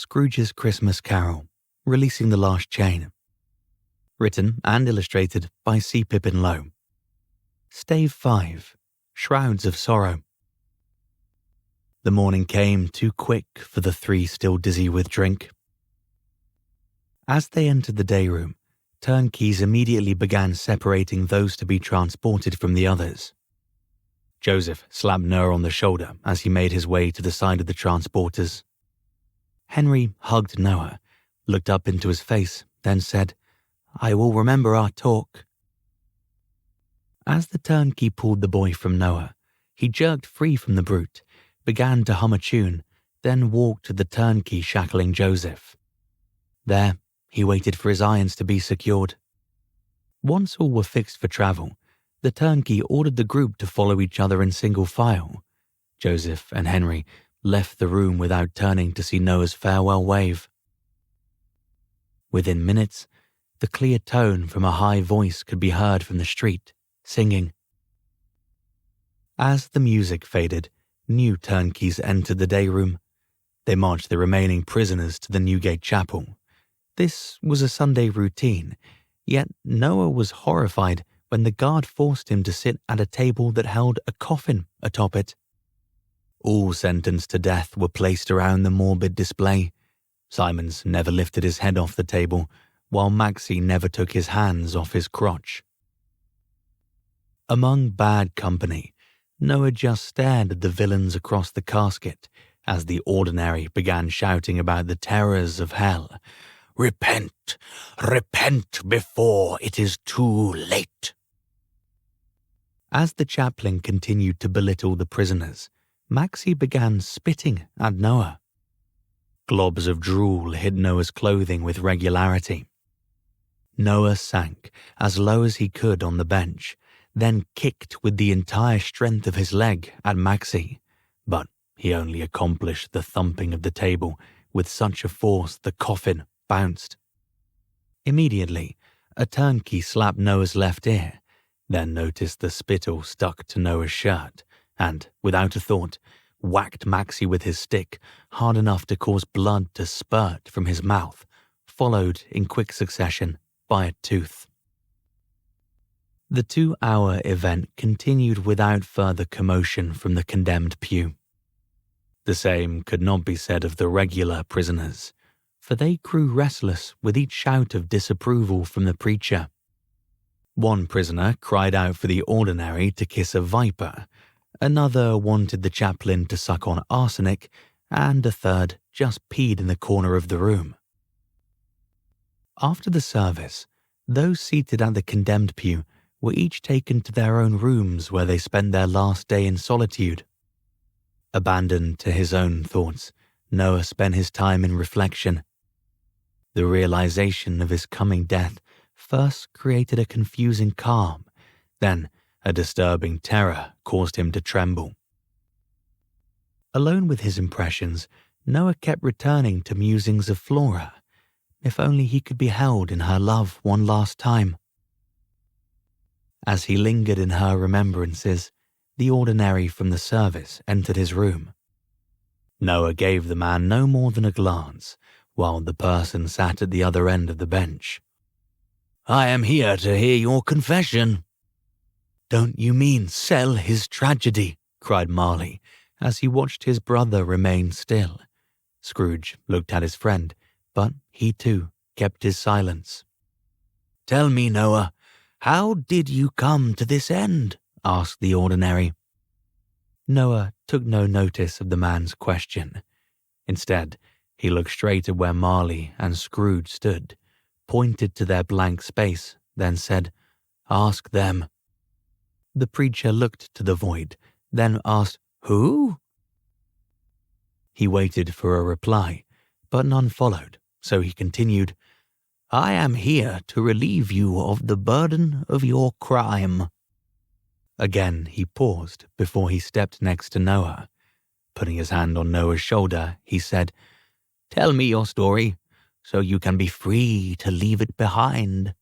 Scrooge's Christmas Carol, Releasing the Last Chain. Written and illustrated by Pippin Lowe. Stave 5, Shrouds of Sorrow. The morning came too quick for the three still dizzy with drink. As they entered the day room, turnkeys immediately began separating those to be transported from the others. Joseph slapped Noah on the shoulder as he made his way to the side of the transporters. Henry hugged Noah, looked up into his face, then said, "I will remember our talk." As the turnkey pulled the boy from Noah, he jerked free from the brute, began to hum a tune, then walked to the turnkey shackling Joseph. There, he waited for his irons to be secured. Once all were fixed for travel, the turnkey ordered the group to follow each other in single file. Joseph and Henry left the room without turning to see Noah's farewell wave. Within minutes, the clear tone from a high voice could be heard from the street, singing. As the music faded, new turnkeys entered the day room. They marched the remaining prisoners to the Newgate Chapel. This was a Sunday routine, yet Noah was horrified when the guard forced him to sit at a table that held a coffin atop it. All sentenced to death were placed around the morbid display. Simons never lifted his head off the table, while Maxie never took his hands off his crotch. Among bad company, Noah just stared at the villains across the casket as the ordinary began shouting about the terrors of hell. "Repent! Repent before it is too late!" As the chaplain continued to belittle the prisoners, Maxie began spitting at Noah. Globs of drool hit Noah's clothing with regularity. Noah sank as low as he could on the bench, then kicked with the entire strength of his leg at Maxie, but he only accomplished the thumping of the table with such a force the coffin bounced. Immediately, a turnkey slapped Noah's left ear, then noticed the spittle stuck to Noah's shirt, and, without a thought, whacked Maxie with his stick hard enough to cause blood to spurt from his mouth, followed in quick succession by a tooth. The 2-hour event continued without further commotion from the condemned pew. The same could not be said of the regular prisoners, for they grew restless with each shout of disapproval from the preacher. One prisoner cried out for the ordinary to kiss a viper, another wanted the chaplain to suck on arsenic, and a third just peed in the corner of the room. After the service, those seated at the condemned pew were each taken to their own rooms where they spent their last day in solitude. Abandoned to his own thoughts, Noah spent his time in reflection. The realization of his coming death first created a confusing calm, then a disturbing terror caused him to tremble. Alone with his impressions, Noah kept returning to musings of Flora. If only he could be held in her love one last time. As he lingered in her remembrances, the ordinary from the service entered his room. Noah gave the man no more than a glance, while the person sat at the other end of the bench. "I am here to hear your confession." "Don't you mean sell his tragedy?" cried Marley, as he watched his brother remain still. Scrooge looked at his friend, but he too kept his silence. "Tell me, Noah, how did you come to this end?" asked the ordinary. Noah took no notice of the man's question. Instead, he looked straight at where Marley and Scrooge stood, pointed to their blank space, then said, "Ask them." The preacher looked to the void, then asked, "Who?" He waited for a reply, but none followed, so he continued, "I am here to relieve you of the burden of your crime." Again he paused before he stepped next to Noah. Putting his hand on Noah's shoulder, he said, "Tell me your story, so you can be free to leave it behind."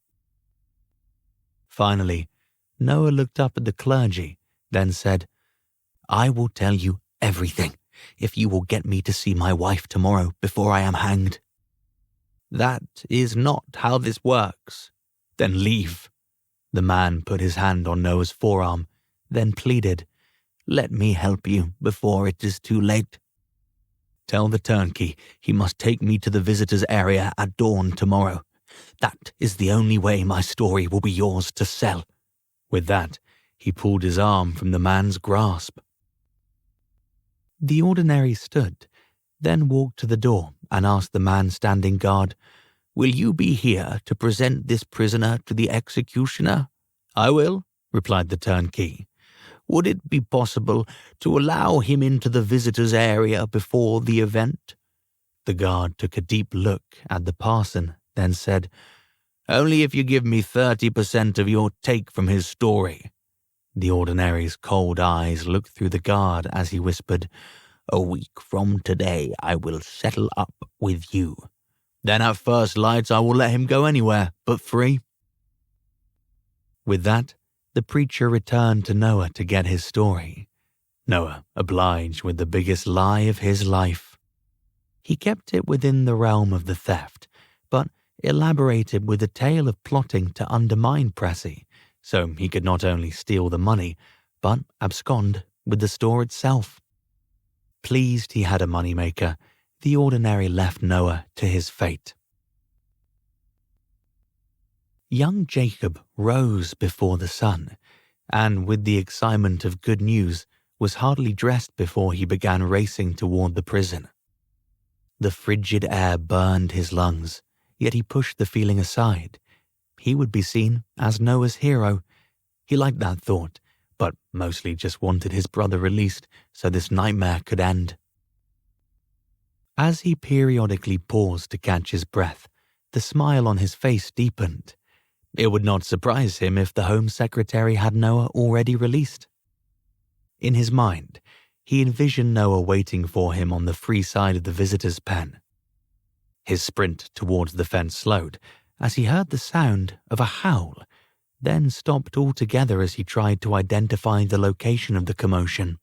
Finally, Noah looked up at the clergy, then said, "I will tell you everything, if you will get me to see my wife tomorrow before I am hanged." "That is not how this works." "Then leave." The man put his hand on Noah's forearm, then pleaded, "Let me help you before it is too late. Tell the turnkey he must take me to the visitors' area at dawn tomorrow. That is the only way my story will be yours to sell." With that, he pulled his arm from the man's grasp. The ordinary stood, then walked to the door and asked the man standing guard, "Will you be here to present this prisoner to the executioner?" "I will," replied the turnkey. "Would it be possible to allow him into the visitors' area before the event?" The guard took a deep look at the parson, then said, "Only if you give me 30% of your take from his story." The ordinary's cold eyes looked through the guard as he whispered, "A week from today I will settle up with you. Then at first light I will let him go anywhere, but free." With that, the preacher returned to Noah to get his story. Noah obliged with the biggest lie of his life. He kept it within the realm of the theft, but elaborated with a tale of plotting to undermine Pressy, so he could not only steal the money, but abscond with the store itself. Pleased he had a moneymaker, the ordinary left Noah to his fate. Young Jacob rose before the sun, and with the excitement of good news, was hardly dressed before he began racing toward the prison. The frigid air burned his lungs, yet he pushed the feeling aside. He would be seen as Noah's hero. He liked that thought, but mostly just wanted his brother released so this nightmare could end. As he periodically paused to catch his breath, the smile on his face deepened. It would not surprise him if the Home Secretary had Noah already released. In his mind, he envisioned Noah waiting for him on the free side of the visitor's pen. His sprint towards the fence slowed as he heard the sound of a howl, then stopped altogether as he tried to identify the location of the commotion.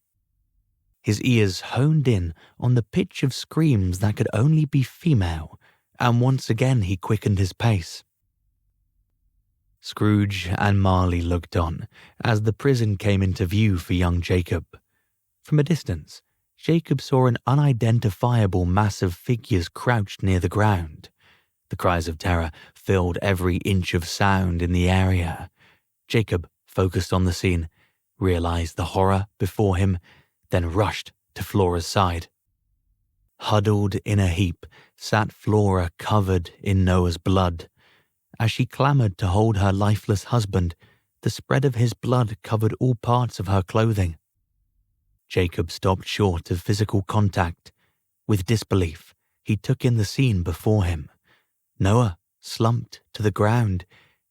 His ears honed in on the pitch of screams that could only be female, and once again he quickened his pace. Scrooge and Marley looked on as the prison came into view for young Jacob. From a distance, Jacob saw an unidentifiable mass of figures crouched near the ground. The cries of terror filled every inch of sound in the area. Jacob focused on the scene, realized the horror before him, then rushed to Flora's side. Huddled in a heap sat Flora covered in Noah's blood. As she clamored to hold her lifeless husband, the spread of his blood covered all parts of her clothing. Jacob stopped short of physical contact. With disbelief, he took in the scene before him. Noah slumped to the ground,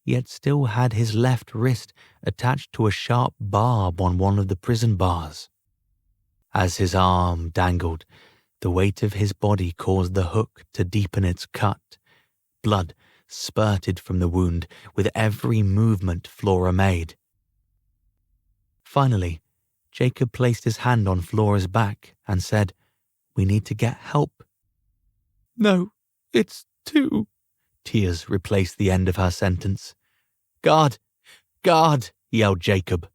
yet still had his left wrist attached to a sharp barb on one of the prison bars. As his arm dangled, the weight of his body caused the hook to deepen its cut. Blood spurted from the wound with every movement Flora made. Finally, Jacob placed his hand on Flora's back and said, "We need to get help." "No, it's too..." Tears replaced the end of her sentence. "Guard! Guard!" yelled Jacob.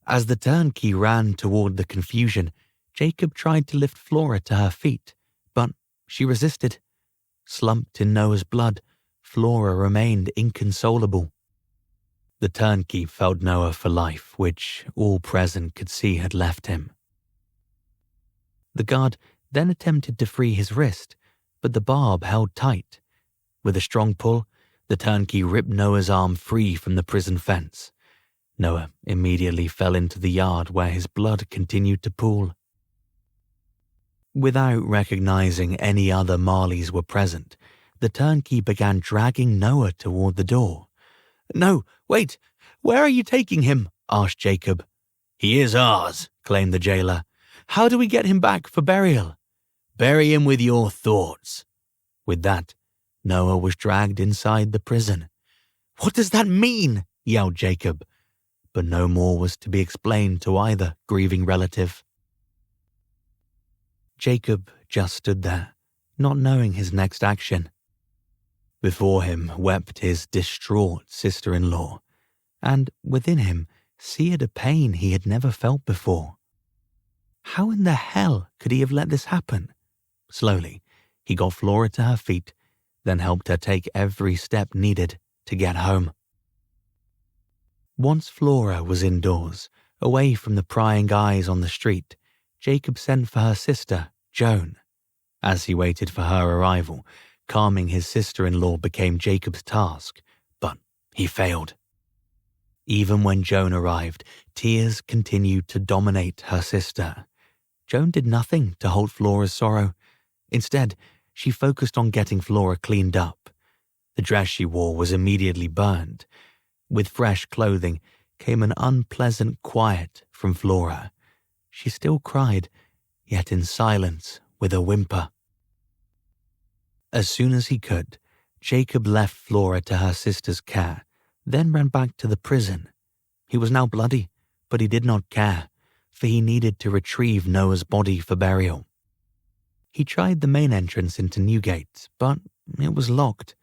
As the turnkey ran toward the confusion, Jacob tried to lift Flora to her feet, but she resisted. Slumped in Noah's blood, Flora remained inconsolable. The turnkey felled Noah for life, which all present could see had left him. The guard then attempted to free his wrist, but the barb held tight. With a strong pull, the turnkey ripped Noah's arm free from the prison fence. Noah immediately fell into the yard where his blood continued to pool. Without recognizing any other Marleys were present, the turnkey began dragging Noah toward the door. "No, wait! Where are you taking him?" asked Jacob. "He is ours," claimed the jailer. "How do we get him back for burial?" "Bury him with your thoughts." With that, Noah was dragged inside the prison. "What does that mean?" yelled Jacob. But no more was to be explained to either grieving relative. Jacob just stood there, not knowing his next action. Before him wept his distraught sister-in-law, and within him seared a pain he had never felt before. How in the hell could he have let this happen? Slowly, he got Flora to her feet, then helped her take every step needed to get home. Once Flora was indoors, away from the prying eyes on the street, Jacob sent for her sister, Joan. As he waited for her arrival, calming his sister-in-law became Jacob's task, but he failed. Even when Joan arrived, tears continued to dominate her sister. Joan did nothing to halt Flora's sorrow. Instead, she focused on getting Flora cleaned up. The dress she wore was immediately burned. With fresh clothing came an unpleasant quiet from Flora. She still cried, yet in silence with a whimper. As soon as he could, Jacob left Flora to her sister's care, then ran back to the prison. He was now bloody, but he did not care, for he needed to retrieve Noah's body for burial. He tried the main entrance into Newgate, but it was locked,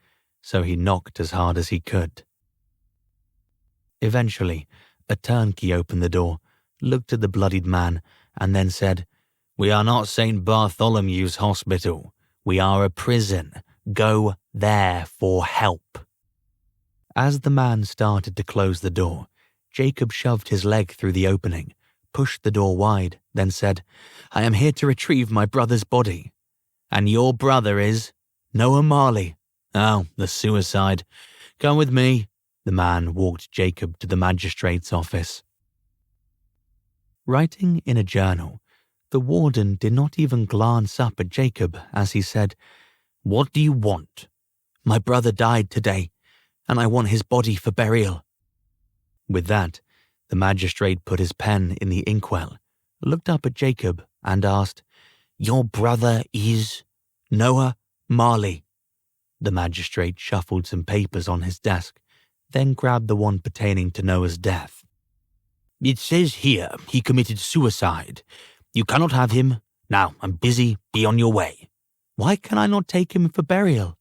so he knocked as hard as he could. Eventually, a turnkey opened the door, looked at the bloodied man, and then said, "We are not St. Bartholomew's Hospital. We are a prison. Go there for help." As the man started to close the door, Jacob shoved his leg through the opening, pushed the door wide, then said, "I am here to retrieve my brother's body." "And your brother is?" "Noah Marley." "Oh, the suicide. Come with me." The man walked Jacob to the magistrate's office. Writing in a journal, the warden did not even glance up at Jacob as he said, "What do you want?" "My brother died today, and I want his body for burial." With that, the magistrate put his pen in the inkwell, looked up at Jacob, and asked, "Your brother is?" "Noah Marley." The magistrate shuffled some papers on his desk, then grabbed the one pertaining to Noah's death. "It says here he committed suicide. You cannot have him. Now, I'm busy. Be on your way." "Why can I not take him for burial?"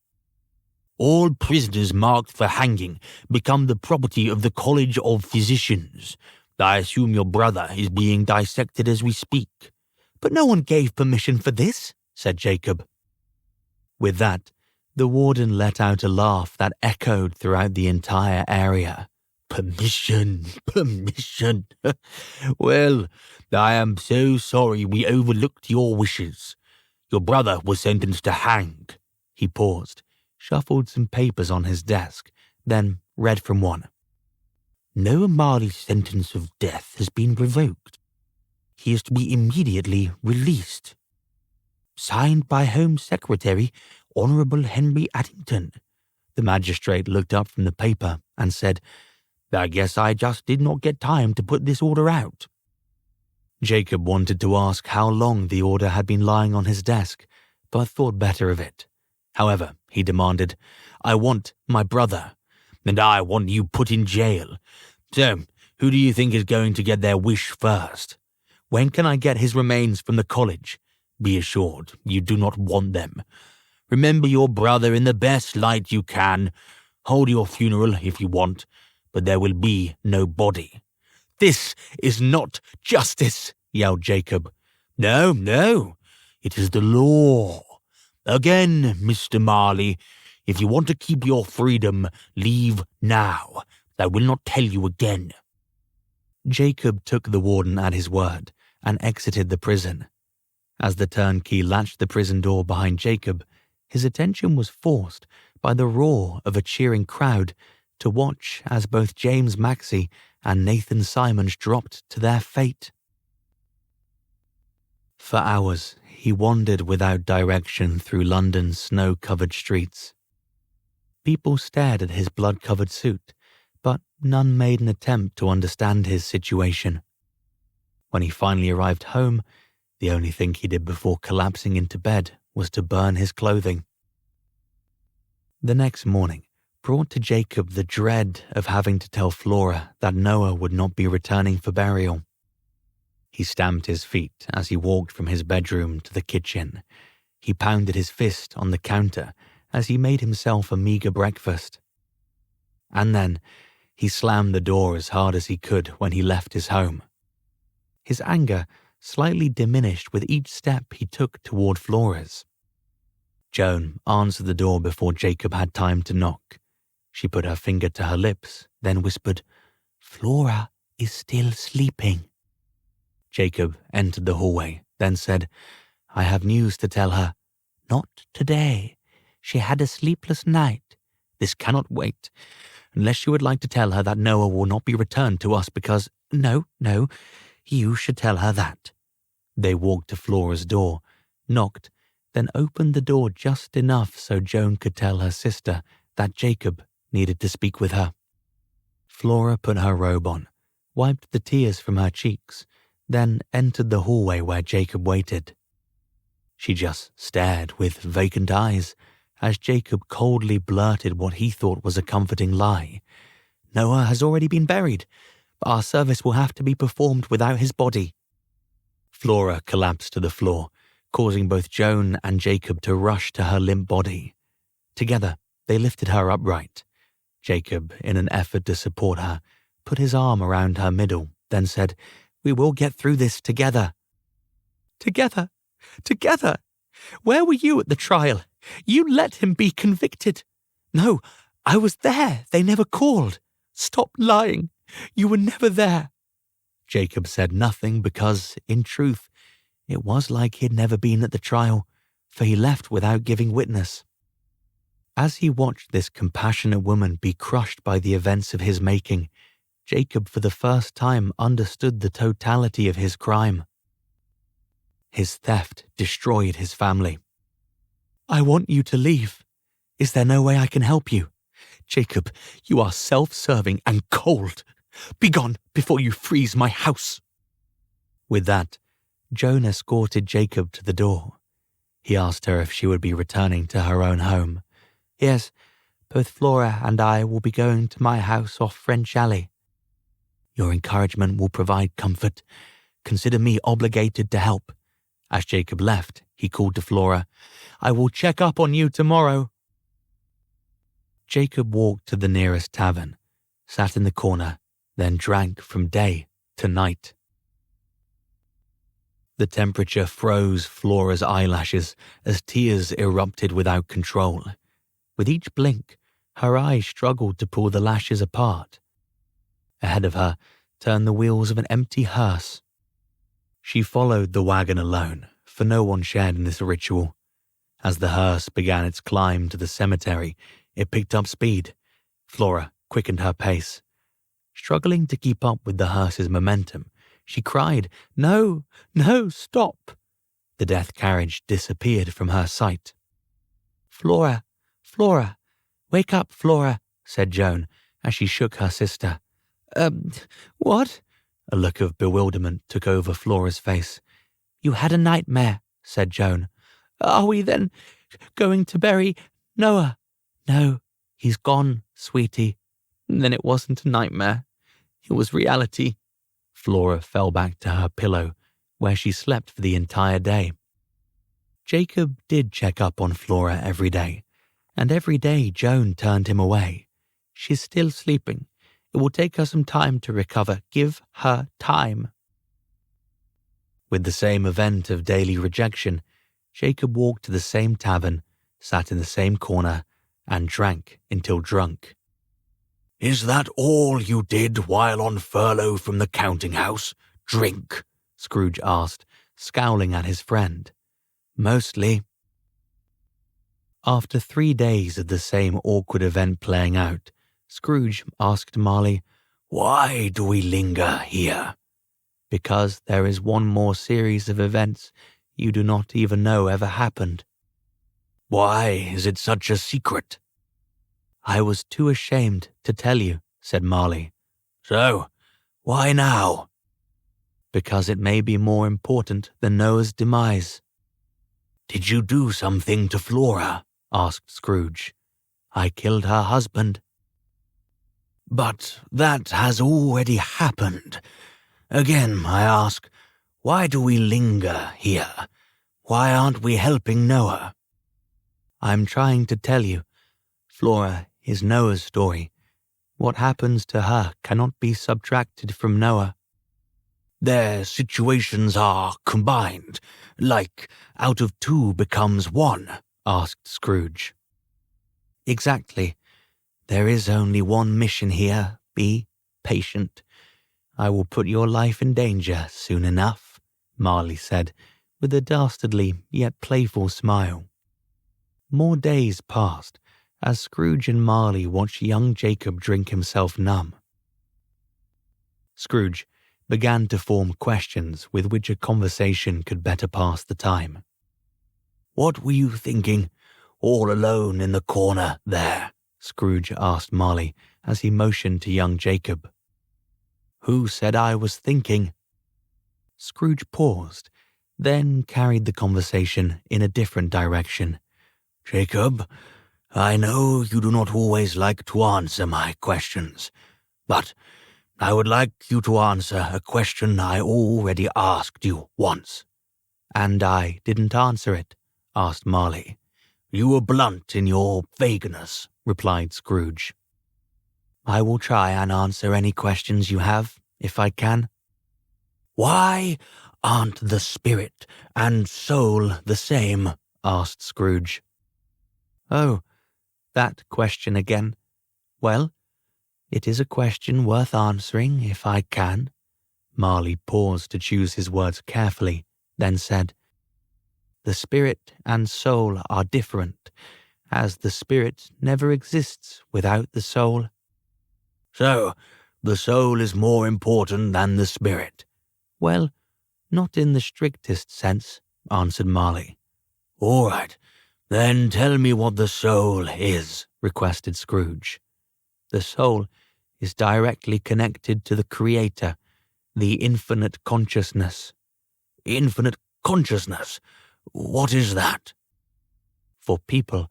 "All prisoners marked for hanging become the property of the College of Physicians. I assume your brother is being dissected as we speak." "But no one gave permission for this," said Jacob. With that, the warden let out a laugh that echoed throughout the entire area. "Permission, permission. Well, I am so sorry we overlooked your wishes. Your brother was sentenced to hang." He paused, shuffled some papers on his desk, then read from one. "Noah Marley's sentence of death has been revoked. He is to be immediately released. Signed by Home Secretary Honourable Henry Addington." The magistrate looked up from the paper and said, "I guess I just did not get time to put this order out." Jacob wanted to ask how long the order had been lying on his desk, but thought better of it. However, he demanded, "I want my brother, and I want you put in jail. So, who do you think is going to get their wish first? When can I get his remains from the college? Be assured, you do not want them. Remember your brother in the best light you can. Hold your funeral if you want, but there will be no body." "This is not justice," yelled Jacob. No, it is the law. Again, Mr. Marley, if you want to keep your freedom, leave now. I will not tell you again." Jacob took the warden at his word and exited the prison. As the turnkey latched the prison door behind Jacob, his attention was forced by the roar of a cheering crowd to watch as both James Maxey and Nathan Simons dropped to their fate. For hours, he wandered without direction through London's snow-covered streets. People stared at his blood-covered suit, but none made an attempt to understand his situation. When he finally arrived home, the only thing he did before collapsing into bed was to burn his clothing. The next morning brought to Jacob the dread of having to tell Flora that Noah would not be returning for burial. He stamped his feet as he walked from his bedroom to the kitchen. He pounded his fist on the counter as he made himself a meager breakfast. And then he slammed the door as hard as he could when he left his home. His anger slightly diminished with each step he took toward Flora's. Joan answered the door before Jacob had time to knock. She put her finger to her lips, then whispered, "Flora is still sleeping." Jacob entered the hallway, then said, "I have news to tell her." "Not today. She had a sleepless night. This cannot wait. Unless you would like to tell her that Noah will not be returned to us because—" No, you should tell her that." They walked to Flora's door, knocked, then opened the door just enough so Joan could tell her sister that Jacob needed to speak with her. Flora put her robe on, wiped the tears from her cheeks, then entered the hallway where Jacob waited. She just stared with vacant eyes as Jacob coldly blurted what he thought was a comforting lie. "Noah has already been buried, but our service will have to be performed without his body." Flora collapsed to the floor, causing both Joan and Jacob to rush to her limp body. Together, they lifted her upright. Jacob, in an effort to support her, put his arm around her middle, then said, "We will get through this together." Together? Where were you at the trial? You let him be convicted." "No, I was there. They never called." "Stop lying. You were never there." Jacob said nothing because, in truth, it was like he'd never been at the trial, for he left without giving witness. As he watched this compassionate woman be crushed by the events of his making, Jacob for the first time understood the totality of his crime. His theft destroyed his family. "I want you to leave. Is there no way I can help you?" "Jacob, you are self-serving and cold. Begone before you freeze my house." With that, Joan escorted Jacob to the door. He asked her if she would be returning to her own home. "Yes, both Flora and I will be going to my house off French Alley." "Your encouragement will provide comfort. Consider me obligated to help." As Jacob left, he called to Flora, "I will check up on you tomorrow." Jacob walked to the nearest tavern, sat in the corner, then drank from day to night. The temperature froze Flora's eyelashes as tears erupted without control. With each blink, her eyes struggled to pull the lashes apart. Ahead of her turned the wheels of an empty hearse. She followed the wagon alone, for no one shared in this ritual. As the hearse began its climb to the cemetery, it picked up speed. Flora quickened her pace. Struggling to keep up with the hearse's momentum, she cried, No, stop!" The death carriage disappeared from her sight. Flora, wake up, Flora," said Joan as she shook her sister. What?" A look of bewilderment took over Flora's face. "You had a nightmare," said Joan. "Are we then going to bury Noah?" "No, he's gone, sweetie." "Then it wasn't a nightmare. It was reality." Flora fell back to her pillow, where she slept for the entire day. Jacob did check up on Flora every day, and every day Joan turned him away. "She's still sleeping. It will take her some time to recover. Give her time." With the same event of daily rejection, Jacob walked to the same tavern, sat in the same corner, and drank until drunk. "Is that all you did while on furlough from the counting house? Drink?" Scrooge asked, scowling at his friend. "Mostly." After 3 days of the same awkward event playing out, Scrooge asked Marley, "Why do we linger here?" "Because there is one more series of events you do not even know ever happened." "Why is it such a secret?" "I was too ashamed to tell you," said Marley. "So, why now?" "Because it may be more important than Noah's demise." "Did you do something to Flora?" asked Scrooge. "I killed her husband." "But that has already happened. Again, I ask, Why do we linger here? Why aren't we helping Noah? I'm trying to tell you. Flora is Noah's story. What happens to her cannot be subtracted from Noah. Their situations are combined, like out of two becomes one, asked Scrooge. Exactly. There is only one mission here. Be patient. I will put your life in danger soon enough, Marley said, with a dastardly yet playful smile. More days passed as Scrooge and Marley watched young Jacob drink himself numb. Scrooge began to form questions with which a conversation could better pass the time. What were you thinking, all alone in the corner there? Scrooge asked Marley as he motioned to young Jacob. Who said I was thinking? Scrooge paused, then carried the conversation in a different direction. Jacob, I know you do not always like to answer my questions, but I would like you to answer a question I already asked you once. And I didn't answer it, asked Marley. You were blunt in your vagueness, replied Scrooge. I will try and answer any questions you have, if I can. Why aren't the spirit and soul the same? Asked Scrooge. Oh, that question again. Well, it is a question worth answering if I can. Marley paused to choose his words carefully, then said, The spirit and soul are different, as the spirit never exists without the soul. So, the soul is more important than the spirit? Well, not in the strictest sense, answered Marley. All right, then tell me what the soul is, requested Scrooge. The soul is directly connected to the Creator, the infinite consciousness. Infinite consciousness? What is that? For people,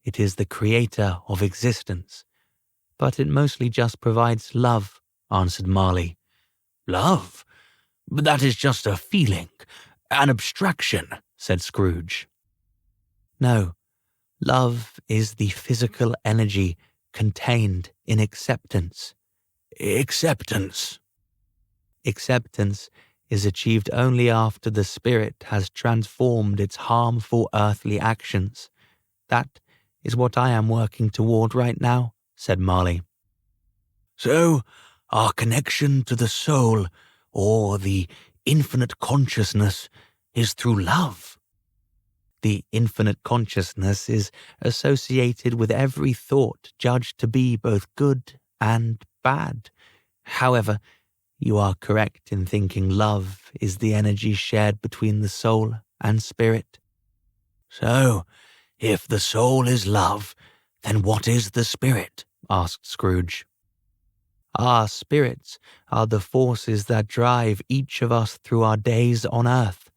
it is the Creator of existence. But it mostly just provides love, answered Marley. Love? But that is just a feeling, an abstraction, said Scrooge. No, love is the physical energy contained in acceptance. Acceptance? Acceptance is achieved only after the spirit has transformed its harmful earthly actions. That is what I am working toward right now, said Marley. So, our connection to the soul, or the infinite consciousness, is through love. The infinite consciousness is associated with every thought judged to be both good and bad. However, you are correct in thinking love is the energy shared between the soul and spirit. So, if the soul is love, then what is the spirit? Asked Scrooge. Our spirits are the forces that drive each of us through our days on earth.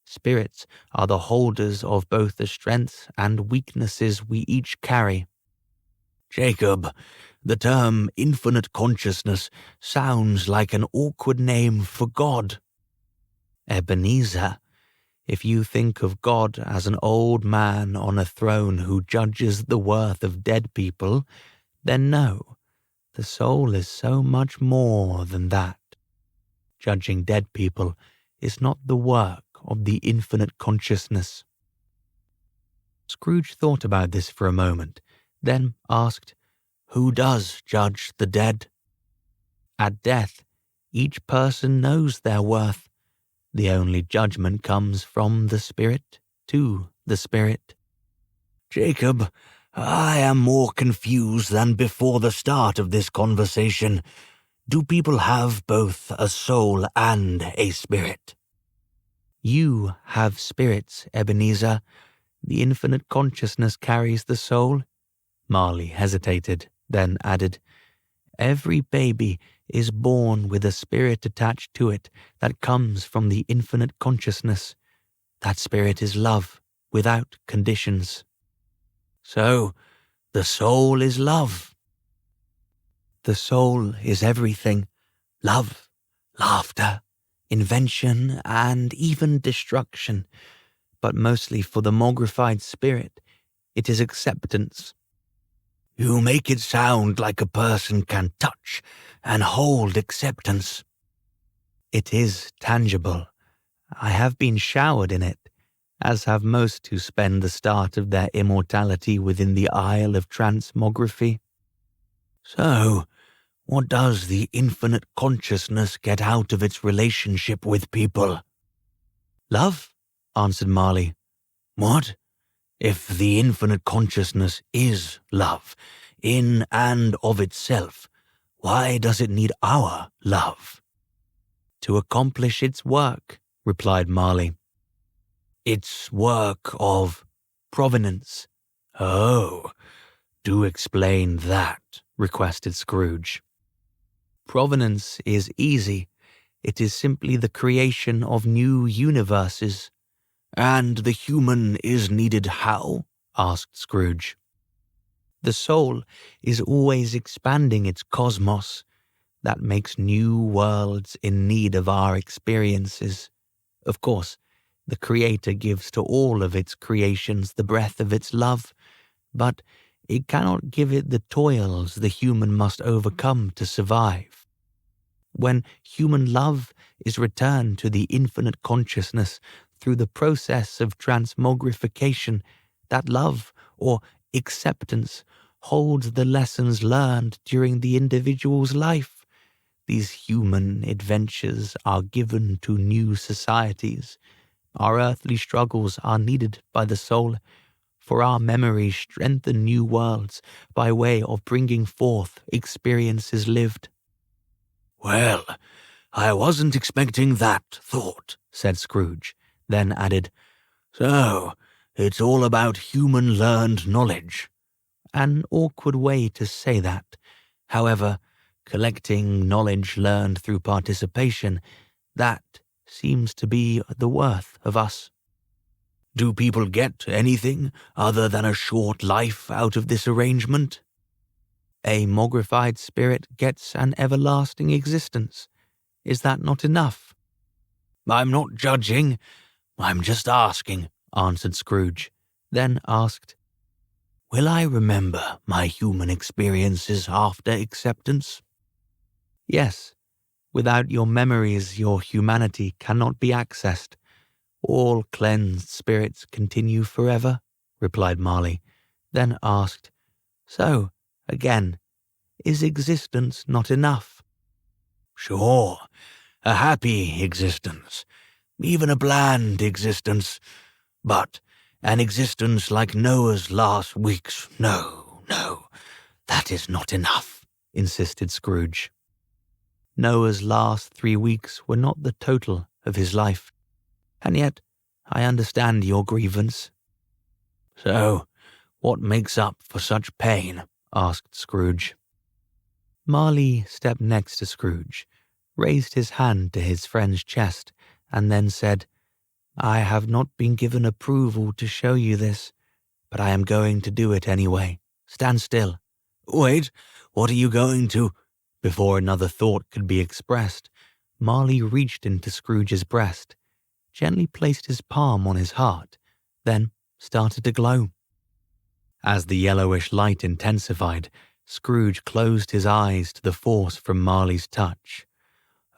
Spirits are the holders of both the strengths and weaknesses we each carry. Jacob, the term infinite consciousness sounds like an awkward name for God. Ebenezer, if you think of God as an old man on a throne who judges the worth of dead people, then no, the soul is so much more than that. Judging dead people is not the work of the infinite consciousness. Scrooge thought about this for a moment, then asked, Who does judge the dead? At death, each person knows their worth. The only judgment comes from the spirit to the spirit. Jacob, I am more confused than before the start of this conversation. Do people have both a soul and a spirit? You have spirits, Ebenezer. The infinite consciousness carries the soul. Marley hesitated, then added, Every baby is born with a spirit attached to it that comes from the infinite consciousness. That spirit is love, without conditions. So, the soul is love. The soul is everything. Love, laughter, invention, and even destruction. But mostly for the mogrified spirit, it is acceptance. You make it sound like a person can touch and hold acceptance. It is tangible. I have been showered in it, as have most who spend the start of their immortality within the Isle of Transmography. So, what does the infinite consciousness get out of its relationship with people? Love, answered Marley. What? If the infinite consciousness is love, in and of itself, why does it need our love? To accomplish its work, replied Marley. Its work of provenance. Oh, do explain that, requested Scrooge. Provenance is easy. It is simply the creation of new universes. And the human is needed how? Asked Scrooge. The soul is always expanding its cosmos. That makes new worlds in need of our experiences. Of course, the Creator gives to all of its creations the breath of its love, but it cannot give it the toils the human must overcome to survive. When human love is returned to the infinite consciousness through the process of transmogrification, that love, or acceptance, holds the lessons learned during the individual's life. These human adventures are given to new societies. Our earthly struggles are needed by the soul, for our memories strengthen new worlds by way of bringing forth experiences lived. Well, I wasn't expecting that thought, said Scrooge, then added, So, it's all about human learned knowledge. An awkward way to say that. However, collecting knowledge learned through participation, that seems to be the worth of us. Do people get anything other than a short life out of this arrangement? A mogrified spirit gets an everlasting existence. Is that not enough? I'm not judging. I'm just asking, answered Scrooge, then asked, Will I remember my human experiences after acceptance? Yes. Without your memories, your humanity cannot be accessed. All cleansed spirits continue forever, replied Marley, then asked, So, again, is existence not enough? Sure, a happy existence, even a bland existence, but an existence like Noah's last weeks, no, that is not enough, insisted Scrooge. Noah's last 3 weeks were not the total of his life, and yet I understand your grievance. So, what makes up for such pain? Asked Scrooge. Marley stepped next to Scrooge, raised his hand to his friend's chest, and then said, I have not been given approval to show you this, but I am going to do it anyway. Stand still. Wait, what are you going to? Before another thought could be expressed, Marley reached into Scrooge's breast, gently placed his palm on his heart, then started to glow. As the yellowish light intensified, Scrooge closed his eyes to the force from Marley's touch.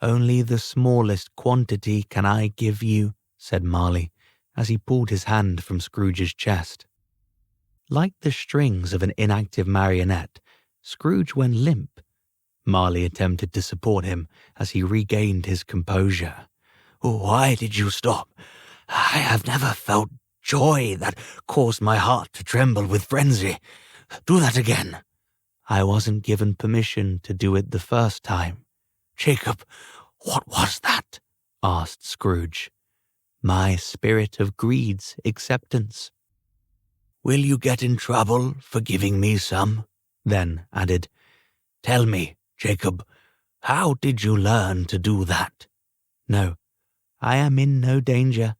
Only the smallest quantity can I give you, said Marley, as he pulled his hand from Scrooge's chest. Like the strings of an inactive marionette, Scrooge went limp. Marley attempted to support him as he regained his composure. Why did you stop? I have never felt joy that caused my heart to tremble with frenzy. Do that again. I wasn't given permission to do it the first time. Jacob, what was that? Asked Scrooge. My spirit of greed's acceptance. Will you get in trouble for giving me some? Then added, Tell me, Jacob, how did you learn to do that? No, I am in no danger.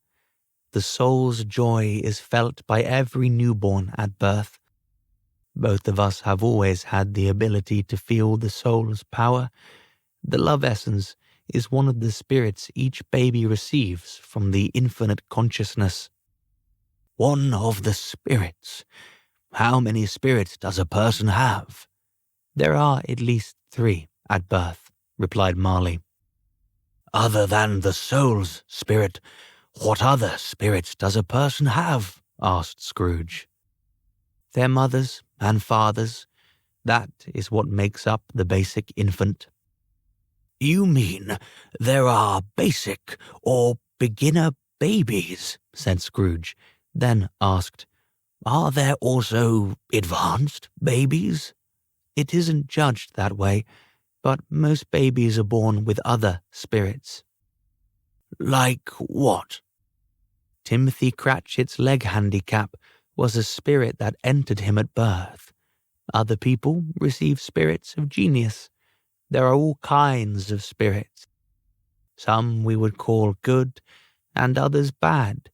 The soul's joy is felt by every newborn at birth. Both of us have always had the ability to feel the soul's power, The love essence is one of the spirits each baby receives from the infinite consciousness. One of the spirits. How many spirits does a person have? There are at least 3 at birth, replied Marley. Other than the soul's spirit, what other spirits does a person have? Asked Scrooge. Their mothers and fathers. That is what makes up the basic infant. You mean there are basic or beginner babies? Said Scrooge, then asked, Are there also advanced babies? It isn't judged that way, but most babies are born with other spirits. Like what? Timothy Cratchit's leg handicap was a spirit that entered him at birth. Other people receive spirits of genius. There are all kinds of spirits. Some we would call good and others bad,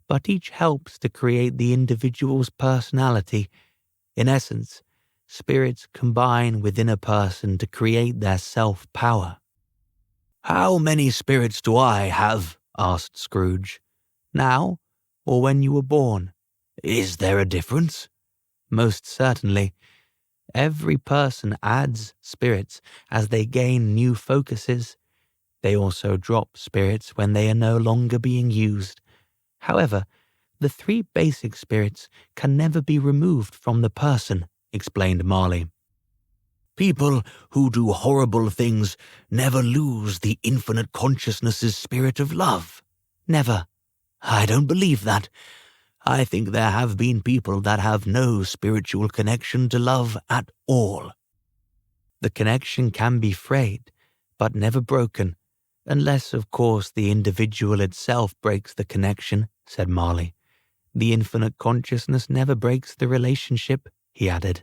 but each helps to create the individual's personality. In essence, spirits combine within a person to create their self-power. How many spirits do I have? Asked Scrooge. Now, or when you were born? Is there a difference? Most certainly. Every person adds spirits as they gain new focuses. They also drop spirits when they are no longer being used. However, the 3 basic spirits can never be removed from the person, explained Marley. People who do horrible things never lose the infinite consciousness's spirit of love. Never. I don't believe that. I think there have been people that have no spiritual connection to love at all. The connection can be frayed, but never broken, unless, of course, the individual itself breaks the connection, said Marley. The infinite consciousness never breaks the relationship, he added.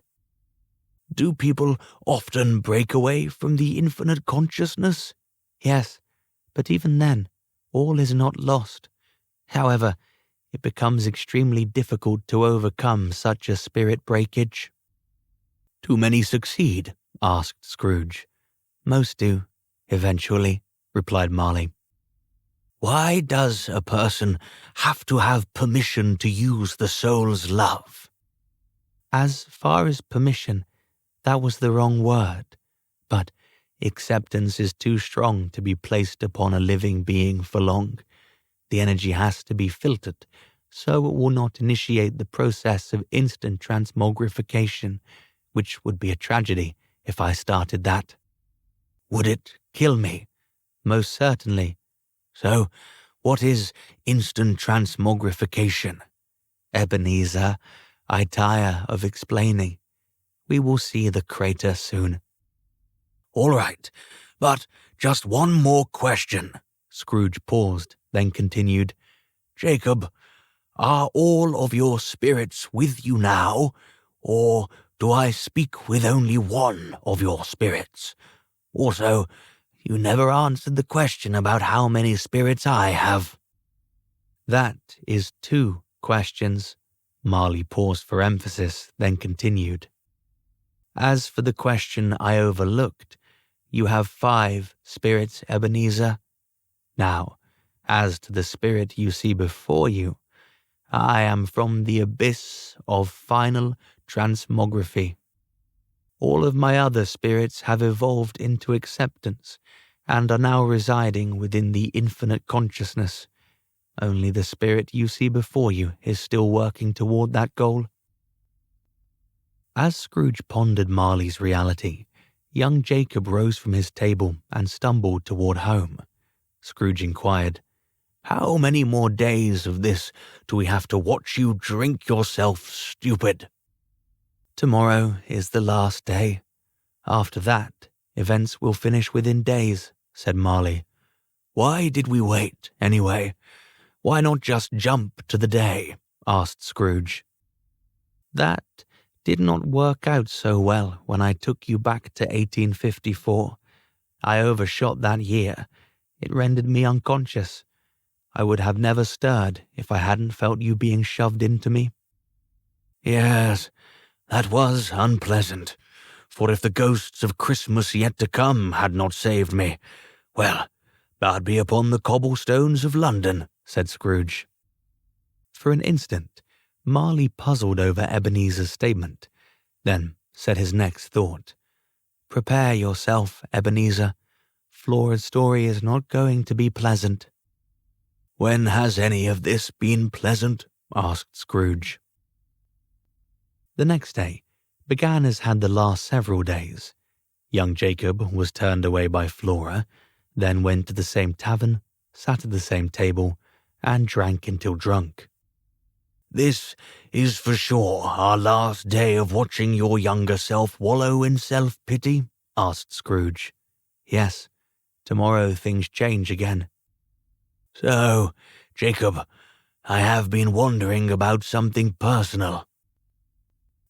Do people often break away from the infinite consciousness? Yes, but even then, all is not lost. However, it becomes extremely difficult to overcome such a spirit breakage. Do many succeed? Asked Scrooge. Most do, eventually, replied Marley. Why does a person have to have permission to use the soul's love? As far as permission, that was the wrong word, but acceptance is too strong to be placed upon a living being for long. The energy has to be filtered, so it will not initiate the process of instant transmogrification, which would be a tragedy if I started that. Would it kill me? Most certainly. So, what is instant transmogrification? Ebenezer, I tire of explaining. We will see the crater soon. All right, but just one more question. Scrooge paused, then continued. Jacob, are all of your spirits with you now, or do I speak with only one of your spirits? Also, you never answered the question about how many spirits I have. That is 2 questions. Marley paused for emphasis, then continued. As for the question I overlooked, you have 5 spirits, Ebenezer. Now, as to the spirit you see before you, I am from the abyss of final transmography. All of my other spirits have evolved into acceptance and are now residing within the infinite consciousness. Only the spirit you see before you is still working toward that goal. As Scrooge pondered Marley's reality, young Jacob rose from his table and stumbled toward home. Scrooge inquired, How many more days of this do we have to watch you drink yourself stupid? Tomorrow is the last day. After that, events will finish within days, said Marley. Why did we wait, anyway? Why not just jump to the day? Asked Scrooge. That did not work out so well when I took you back to 1854. I overshot that year. It rendered me unconscious. I would have never stirred if I hadn't felt you being shoved into me. Yes, that was unpleasant. for if the ghosts of Christmas yet to come had not saved me, well, I'd be upon the cobblestones of London," said Scrooge. For an instant, Marley puzzled over Ebenezer's statement, then said his next thought. "Prepare yourself, Ebenezer. Flora's story is not going to be pleasant." "When has any of this been pleasant?" asked Scrooge. The next day began as had the last several days. Young Jacob was turned away by Flora, then went to the same tavern, sat at the same table, and drank until drunk. "This is for sure our last day of watching your younger self wallow in self-pity?" asked Scrooge. "Yes, tomorrow things change again." "So, Jacob, I have been wondering about something personal."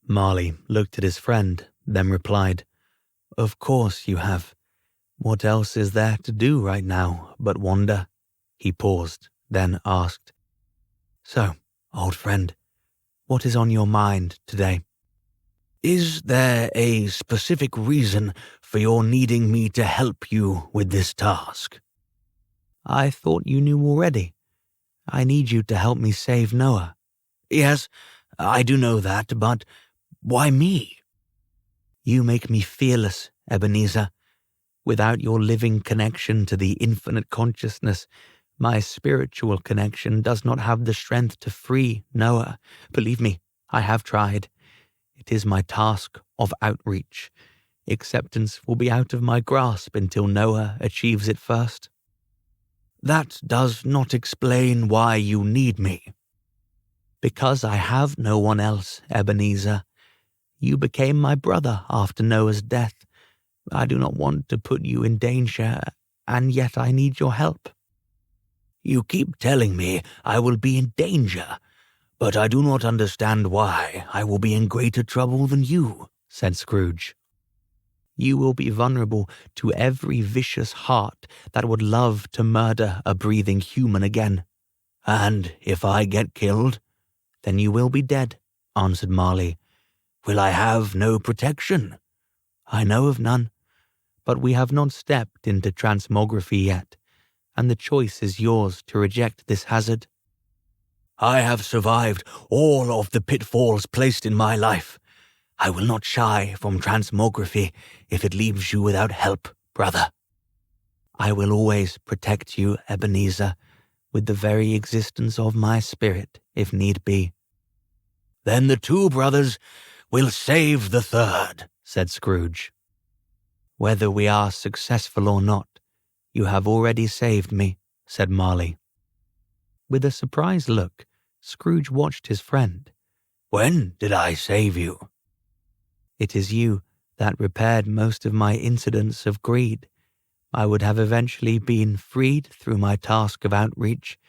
Marley looked at his friend, then replied, "Of course you have. What else is there to do right now but wonder?" He paused, then asked, "So, old friend, what is on your mind today?" "Is there a specific reason for your needing me to help you with this task?" "I thought you knew already. I need you to help me save Noah." "Yes, I do know that, but why me?" "You make me fearless, Ebenezer. Without your living connection to the infinite consciousness, my spiritual connection does not have the strength to free Noah. Believe me, I have tried. It is my task of outreach. Acceptance will be out of my grasp until Noah achieves it first." "That does not explain why you need me." "Because I have no one else, Ebenezer. You became my brother after Noah's death. I do not want to put you in danger, and yet I need your help." "You keep telling me I will be in danger, but I do not understand why I will be in greater trouble than you," said Scrooge. "You will be vulnerable to every vicious heart that would love to murder a breathing human again." "And if I get killed?" "Then you will be dead," answered Marley. "Will I have no protection?" "I know of none, but we have not stepped into transmography yet, and the choice is yours to reject this hazard." "I have survived all of the pitfalls placed in my life. I will not shy from transmography if it leaves you without help, brother." "I will always protect you, Ebenezer, with the very existence of my spirit, if need be." "Then the two brothers will save the third," said Scrooge. "Whether we are successful or not, you have already saved me," said Marley. With a surprised look, Scrooge watched his friend. "When did I save you?" "It is you that repaired most of my incidents of greed. I would have eventually been freed through my task of outreach,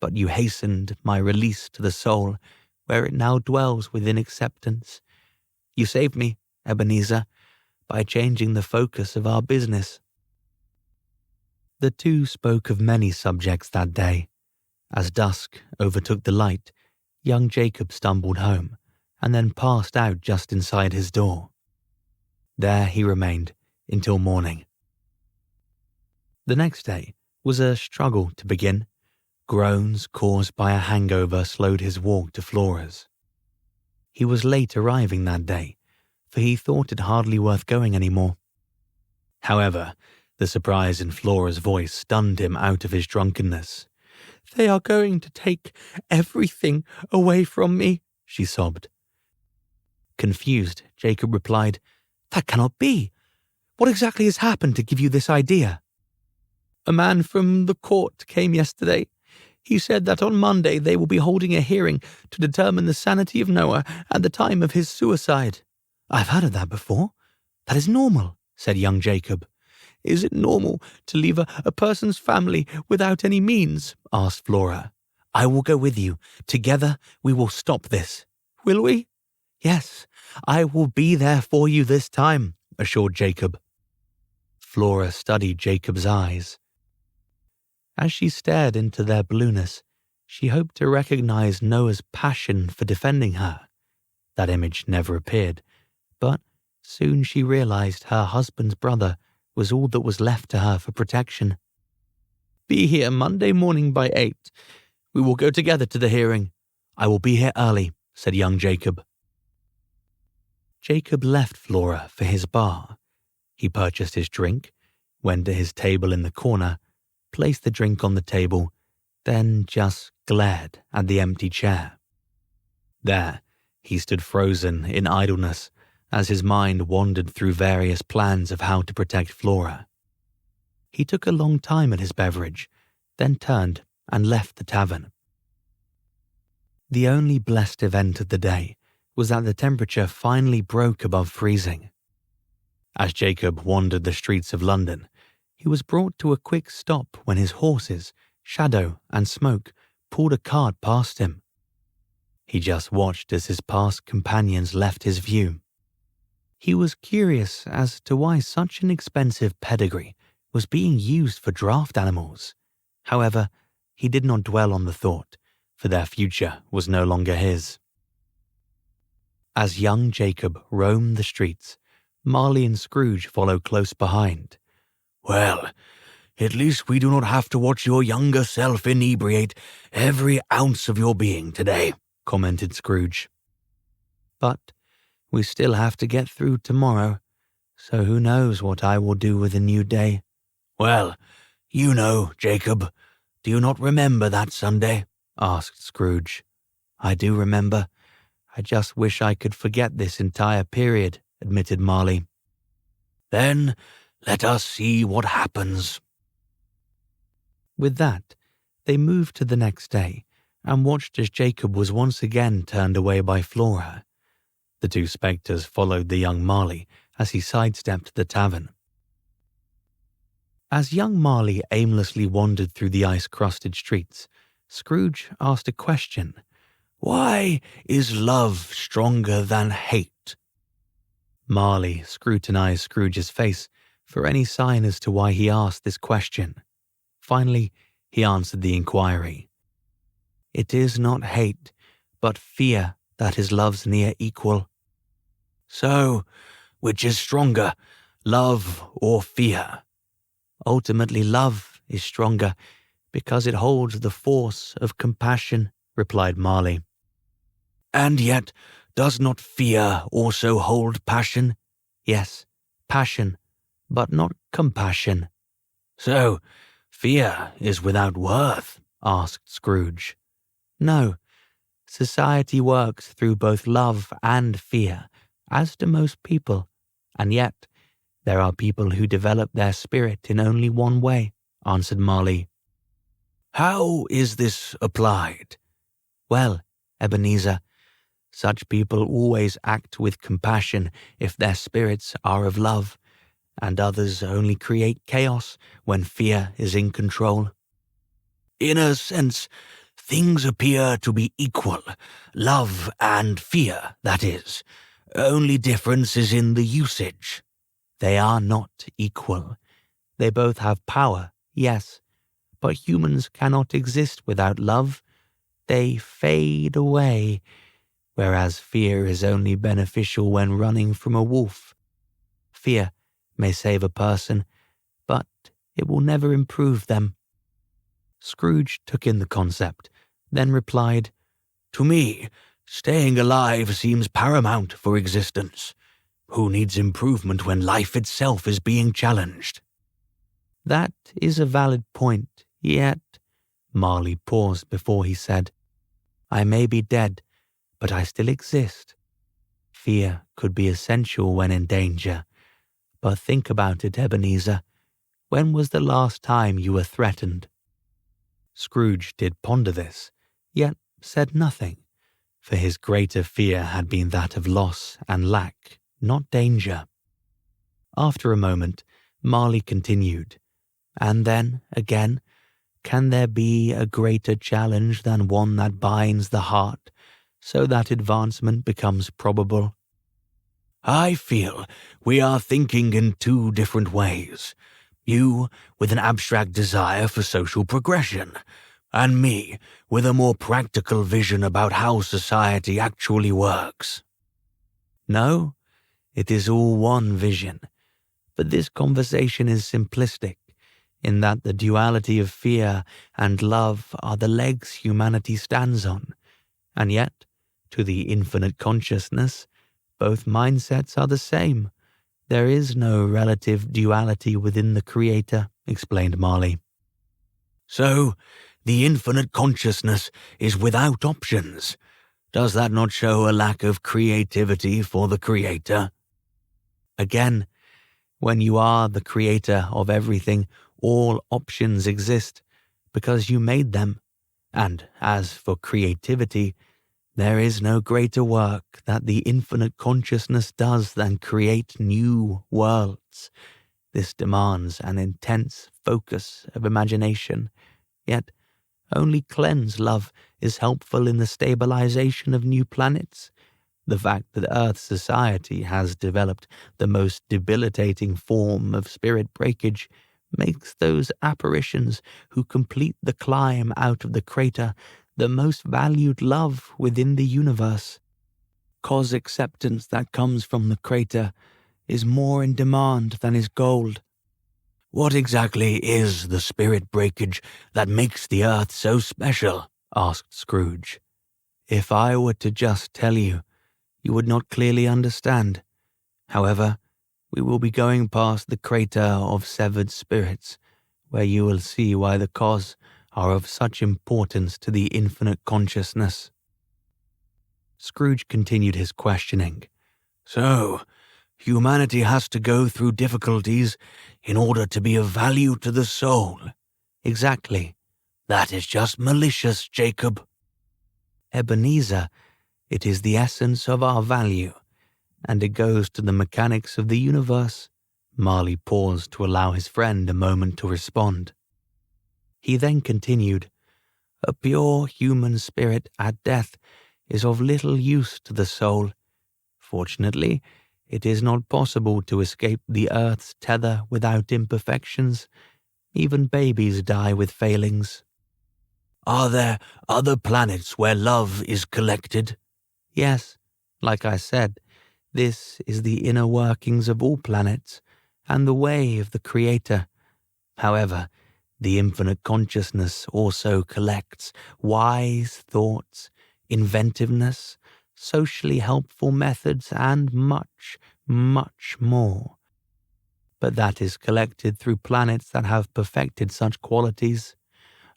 but you hastened my release to the soul, where it now dwells within acceptance. You saved me, Ebenezer, by changing the focus of our business." The two spoke of many subjects that day. As dusk overtook the light, young Jacob stumbled home, and then passed out just inside his door. There he remained until morning. The next day was a struggle to begin. Groans caused by a hangover slowed his walk to Flora's. He was late arriving that day, for he thought it hardly worth going any more. However, the surprise in Flora's voice stunned him out of his drunkenness. "They are going to take everything away from me," she sobbed. Confused, Jacob replied, "That cannot be. What exactly has happened to give you this idea?" "A man from the court came yesterday. He said that on Monday they will be holding a hearing to determine the sanity of Noah and the time of his suicide." "I've heard of that before. That is normal," said young Jacob. "Is it normal to leave a person's family without any means?" asked Flora. "I will go with you. Together we will stop this." "Will we?" "Yes, I will be there for you this time," assured Jacob. Flora studied Jacob's eyes. As she stared into their blueness, she hoped to recognize Noah's passion for defending her. That image never appeared, but Soon she realized her husband's brother was all that was left to her for protection. "Be here Monday morning by 8. We will go together to the hearing. I will be here early," said young Jacob. Jacob left Flora for his bar. He purchased his drink, went to his table in the corner, placed the drink on the table, then just glared at the empty chair. There, he stood frozen in idleness as his mind wandered through various plans of how to protect Flora. He took a long time at his beverage, then turned and left the tavern. The only blessed event of the day was that the temperature finally broke above freezing. As Jacob wandered the streets of London, he was brought to a quick stop when his horses, Shadow and Smoke, pulled a cart past him. He just watched as his past companions left his view. He was curious as to why such an expensive pedigree was being used for draft animals. However, he did not dwell on the thought, for their future was no longer his. As young Jacob roamed the streets, Marley and Scrooge followed close behind. "Well, at least we do not have to watch your younger self inebriate every ounce of your being today," commented Scrooge. "But we still have to get through tomorrow, so who knows what I will do with a new day." "Well, you know, Jacob, do you not remember that Sunday?" asked Scrooge. "I do remember. I just wish I could forget this entire period," admitted Marley. "Then let us see what happens." With that, they moved to the next day and watched as Jacob was once again turned away by Flora. The two spectres followed the young Marley as he sidestepped the tavern. As young Marley aimlessly wandered through the ice-crusted streets, Scrooge asked a question. "Why is love stronger than hate?" Marley scrutinized Scrooge's face for any sign as to why he asked this question. Finally, he answered the inquiry. "It is not hate, but fear that is love's near equal." "So, which is stronger, love or fear?" "Ultimately, love is stronger because it holds the force of compassion," replied Marley. "And yet, does not fear also hold passion?" "Yes, passion, but not compassion." "So, fear is without worth?" asked Scrooge. "No, society works through both love and fear, as do most people, and yet there are people who develop their spirit in only one way," answered Marley. "How is this applied?" "Well, Ebenezer, such people always act with compassion if their spirits are of love, and others only create chaos when fear is in control." "In a sense, things appear to be equal, love and fear, that is. Only difference is in the usage." "They are not equal. They both have power, yes, but humans cannot exist without love. They fade away, whereas fear is only beneficial when running from a wolf. Fear may save a person, but it will never improve them." Scrooge took in the concept, then replied, "To me, staying alive seems paramount for existence. Who needs improvement when life itself is being challenged?" "That is a valid point, yet," Marley paused before he said, "I may be dead, but I still exist. Fear could be essential when in danger, but think about it, Ebenezer. When was the last time you were threatened?" Scrooge did ponder this, yet said nothing, for his greater fear had been that of loss and lack, not danger. After a moment, Marley continued, "And then, again, can there be a greater challenge than one that binds the heart, so that advancement becomes probable?" "I feel we are thinking in two different ways. You with an abstract desire for social progression, and me with a more practical vision about how society actually works." "No, It is all one vision. But this conversation is simplistic, in that the duality of fear and love are the legs humanity stands on, and yet, to the infinite consciousness, both mindsets are the same. There is no relative duality within the Creator, explained Marley. So, the infinite consciousness is without options. Does that not show a lack of creativity for the Creator? Again, when you are the creator of everything, all options exist because you made them. And as for creativity, there is no greater work that the infinite consciousness does than create new worlds. This demands an intense focus of imagination, yet only cleansed love is helpful in the stabilization of new planets. The fact that Earth's society has developed the most debilitating form of spirit breakage makes those apparitions who complete the climb out of the crater the most valued love within the universe. Cause acceptance that comes from the crater is more in demand than is gold. What exactly is the spirit breakage that makes the Earth so special? Asked Scrooge. If I were to just tell you, you would not clearly understand. However, we will be going past the crater of severed spirits, where you will see why the cause are of such importance to the infinite consciousness. Scrooge continued his questioning. So, humanity has to go through difficulties in order to be of value to the soul. Exactly. That is just malicious, Jacob. Ebenezer, it is the essence of our value, and it goes to the mechanics of the universe. Marley paused to allow his friend a moment to respond. He then continued, a pure human spirit at death is of little use to the soul. Fortunately, it is not possible to escape the earth's tether without imperfections. Even babies die with failings. Are there other planets where love is collected? Yes, like I said, this is the inner workings of all planets and the way of the Creator. However, the infinite consciousness also collects wise thoughts, inventiveness, socially helpful methods, and much, much more. But that is collected through planets that have perfected such qualities.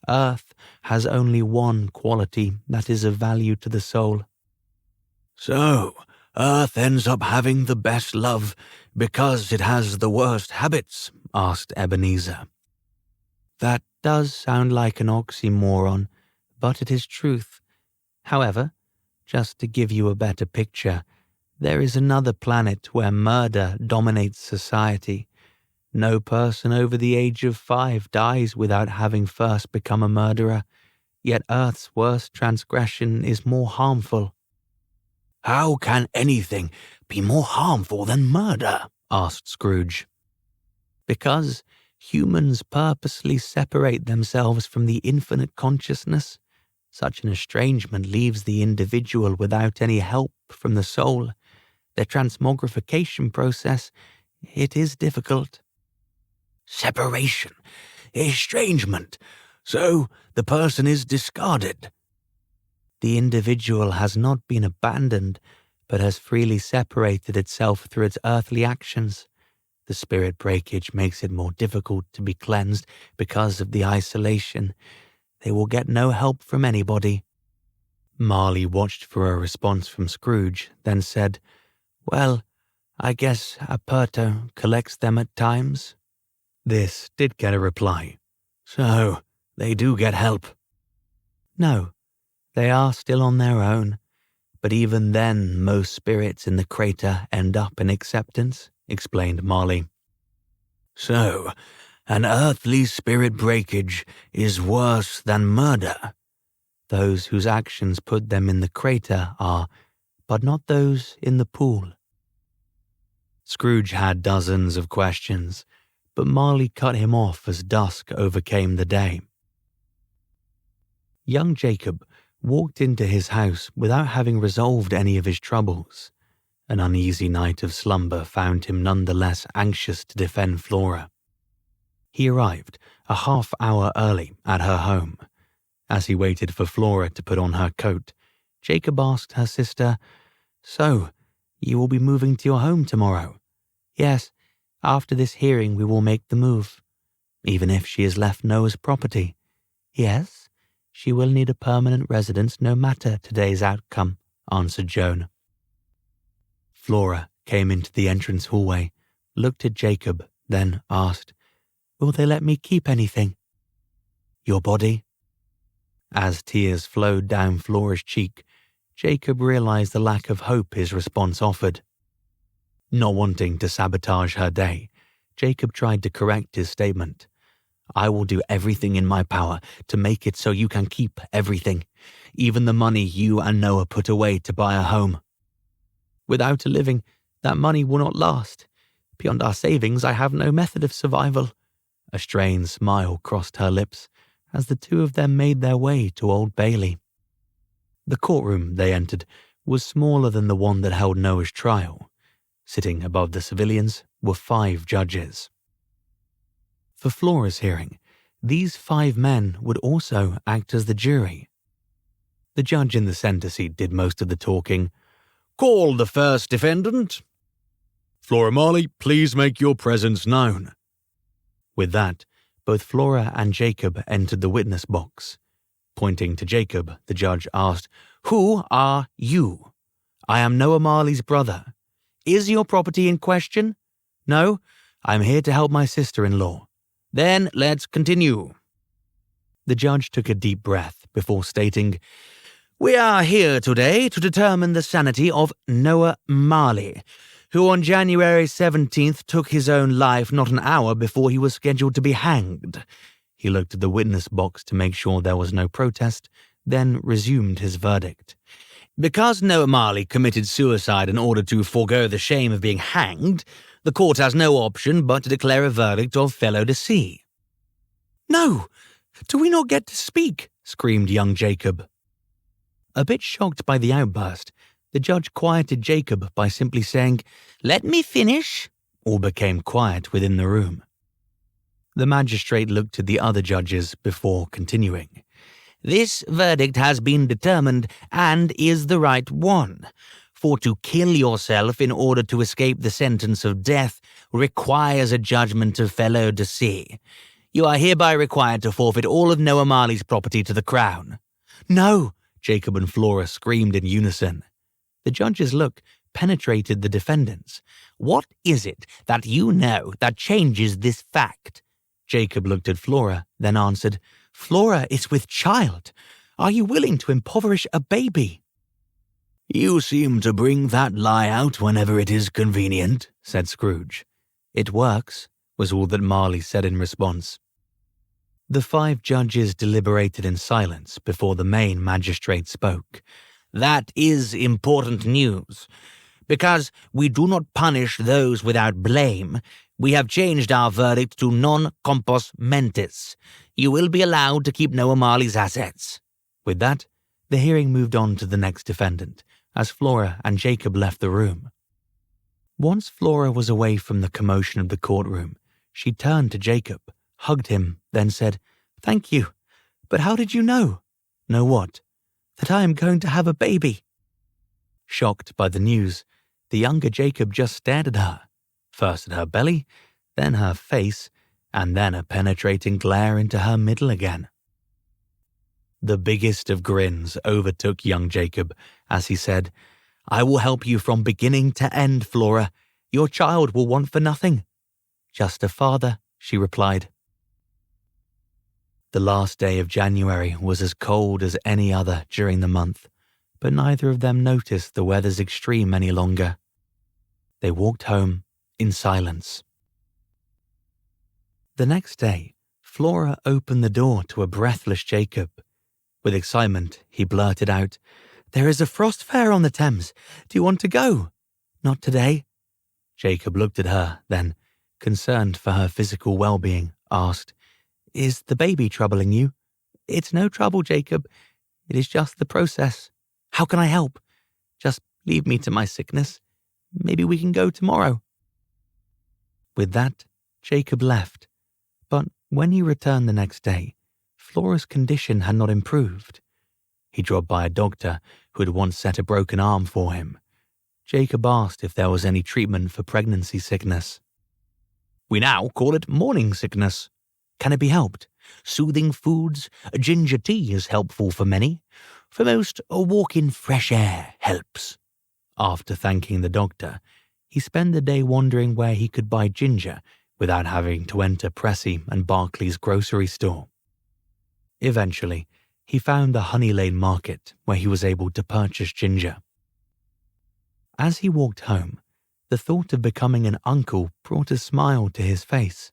Earth has only one quality that is of value to the soul. So, Earth ends up having the best love because it has the worst habits? Asked Ebenezer. That does sound like an oxymoron, but it is truth. However, just to give you a better picture, there is another planet where murder dominates society. No person over the age of 5 dies without having first become a murderer, yet Earth's worst transgression is more harmful. How can anything be more harmful than murder? Asked Scrooge. Because humans purposely separate themselves from the infinite consciousness. Such an estrangement leaves the individual without any help from the soul. Their transmogrification process, it is difficult. Separation, estrangement, so the person is discarded. The individual has not been abandoned, but has freely separated itself through its earthly actions. The spirit breakage makes it more difficult to be cleansed because of the isolation. They will get no help from anybody. Marley watched for a response from Scrooge, then said, Well, I guess Aperto collects them at times. This did get a reply. So, they do get help? No, they are still on their own, but even then most spirits in the crater end up in acceptance, explained Marley. So, an earthly spirit breakage is worse than murder? Those whose actions put them in the crater are, but not those in the pool. Scrooge had dozens of questions, but Marley cut him off as dusk overcame the day. Young Jacob walked into his house without having resolved any of his troubles. An uneasy night of slumber found him nonetheless anxious to defend Flora. He arrived a half-hour early at her home. As he waited for Flora to put on her coat, Jacob asked her sister, "So, you will be moving to your home tomorrow?" "Yes, after this hearing we will make the move." "Even if she has left Noah's property?" "Yes, she will need a permanent residence no matter today's outcome," answered Joan. Flora came into the entrance hallway, looked at Jacob, then asked, "Will they let me keep anything?" "Your body?" As tears flowed down Flora's cheek, Jacob realized the lack of hope his response offered. Not wanting to sabotage her day, Jacob tried to correct his statement. "I will do everything in my power to make it so you can keep everything, even the money you and Noah put away to buy a home. Without a living, that money will not last. Beyond our savings, I have no method of survival." A strained smile crossed her lips as the two of them made their way to Old Bailey. The courtroom they entered was smaller than the one that held Noah's trial. Sitting above the civilians were 5 judges. For Flora's hearing, these 5 men would also act as the jury. The judge in the center seat did most of the talking. "Call the first defendant. Flora Marley, please make your presence known." With that, both Flora and Jacob entered the witness box. Pointing to Jacob, the judge asked, "Who are you?" "I am Noah Marley's brother." "Is your property in question?" "No, I'm here to help my sister-in-law." "Then let's continue." The judge took a deep breath before stating, "We are here today to determine the sanity of Noah Marley, who on January 17th took his own life not an hour before he was scheduled to be hanged." He looked at the witness box to make sure there was no protest, then resumed his verdict. "Because Noah Marley committed suicide in order to forego the shame of being hanged, the court has no option but to declare a verdict of fellow de se." "No! Do we not get to speak?" screamed young Jacob. A bit shocked by the outburst, the judge quieted Jacob by simply saying, "Let me finish." All became quiet within the room. The magistrate looked at the other judges before continuing. "This verdict has been determined and is the right one. For to kill yourself in order to escape the sentence of death requires a judgment of fellow de se. You are hereby required to forfeit all of Noah Marley's property to the Crown." "No!" Jacob and Flora screamed in unison. The judge's look penetrated the defendants. "What is it that you know that changes this fact?" Jacob looked at Flora, then answered, "Flora is with child. Are you willing to impoverish a baby?" "You seem to bring that lie out whenever it is convenient," said Scrooge. "It works," was all that Marley said in response. The 5 judges deliberated in silence before the main magistrate spoke. "That is important news. Because we do not punish those without blame, we have changed our verdict to non compos mentis. You will be allowed to keep Noah Marley's assets." With that, the hearing moved on to the next defendant, as Flora and Jacob left the room. Once Flora was away from the commotion of the courtroom, she turned to Jacob, hugged him, then said, "Thank you. But how did you know?" "Know what?" "That I am going to have a baby." Shocked by the news, the younger Jacob just stared at her, first at her belly, then her face, and then a penetrating glare into her middle again. The biggest of grins overtook young Jacob as he said, "I will help you from beginning to end, Flora. Your child will want for nothing." "Just a father," she replied. The last day of January was as cold as any other during the month, but neither of them noticed the weather's extreme any longer. They walked home in silence. The next day, Flora opened the door to a breathless Jacob. With excitement, he blurted out, "There is a frost fair on the Thames. Do you want to go?" "Not today." Jacob looked at her, then, concerned for her physical well-being, asked, "Is the baby troubling you?" "It's no trouble, Jacob. It is just the process. How can I help? Just leave me to my sickness. Maybe we can go tomorrow." With that, Jacob left, but when he returned the next day, Flora's condition had not improved. He dropped by a doctor who had once set a broken arm for him. Jacob asked if there was any treatment for pregnancy sickness. "We now call it morning sickness. Can it be helped? Soothing foods, ginger tea is helpful for many. For most, a walk in fresh air helps." After thanking the doctor, he spent the day wondering where he could buy ginger without having to enter Pressy and Barclay's grocery store. Eventually, he found the Honey Lane market where he was able to purchase ginger. As he walked home, the thought of becoming an uncle brought a smile to his face.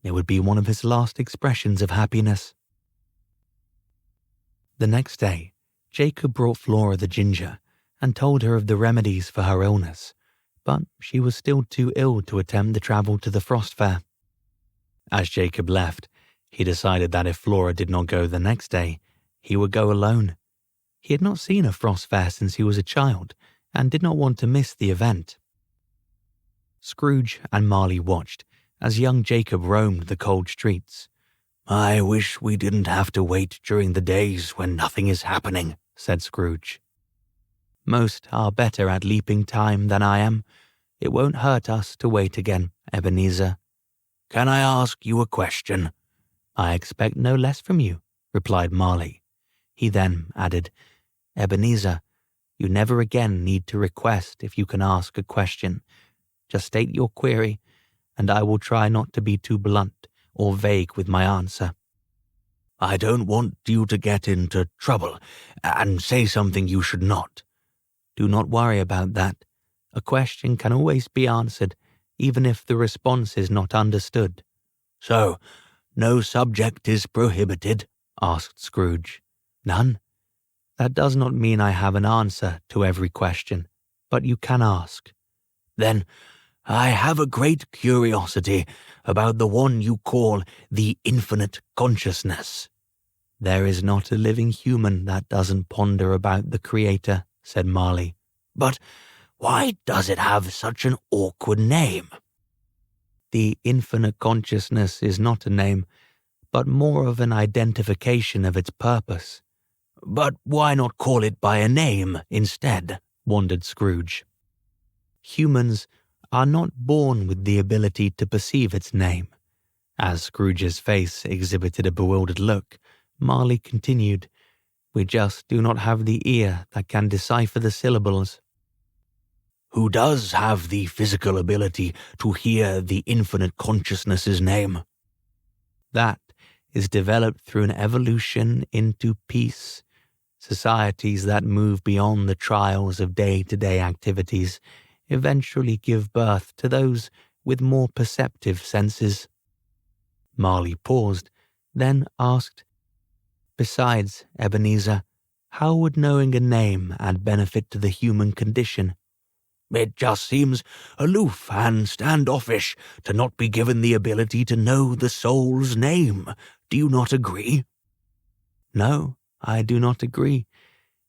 It would be one of his last expressions of happiness. The next day, Jacob brought Flora the ginger and told her of the remedies for her illness, but she was still too ill to attempt the travel to the Frost Fair. As Jacob left, he decided that if Flora did not go the next day, he would go alone. He had not seen a Frost Fair since he was a child and did not want to miss the event. Scrooge and Marley watched as young Jacob roamed the cold streets. "I wish we didn't have to wait during the days when nothing is happening," said Scrooge. "Most are better at leaping time than I am. It won't hurt us to wait again, Ebenezer." "Can I ask you a question?" "I expect no less from you," replied Marley. He then added, "Ebenezer, you never again need to request if you can ask a question. Just state your query, and I will try not to be too blunt or vague with my answer." "I don't want you to get into trouble and say something you should not." "Do not worry about that. A question can always be answered, even if the response is not understood." "So, no subject is prohibited?" asked Scrooge. "None. That does not mean I have an answer to every question, but you can ask." "Then I have a great curiosity about the one you call the infinite consciousness." "There is not a living human that doesn't ponder about the Creator," said Marley. "But why does it have such an awkward name?" "The infinite consciousness is not a name, but more of an identification of its purpose." "But why not call it by a name instead?" wondered Scrooge. "Humans are not born with the ability to perceive its name." As Scrooge's face exhibited a bewildered look, Marley continued, "We just do not have the ear that can decipher the syllables." "Who does have the physical ability to hear the infinite consciousness's name?" "That is developed through an evolution into peace. Societies that move beyond the trials of day-to-day activities eventually give birth to those with more perceptive senses." Marley paused, then asked, "Besides, Ebenezer, how would knowing a name add benefit to the human condition?" "It just seems aloof and standoffish to not be given the ability to know the soul's name. Do you not agree?" "No, I do not agree.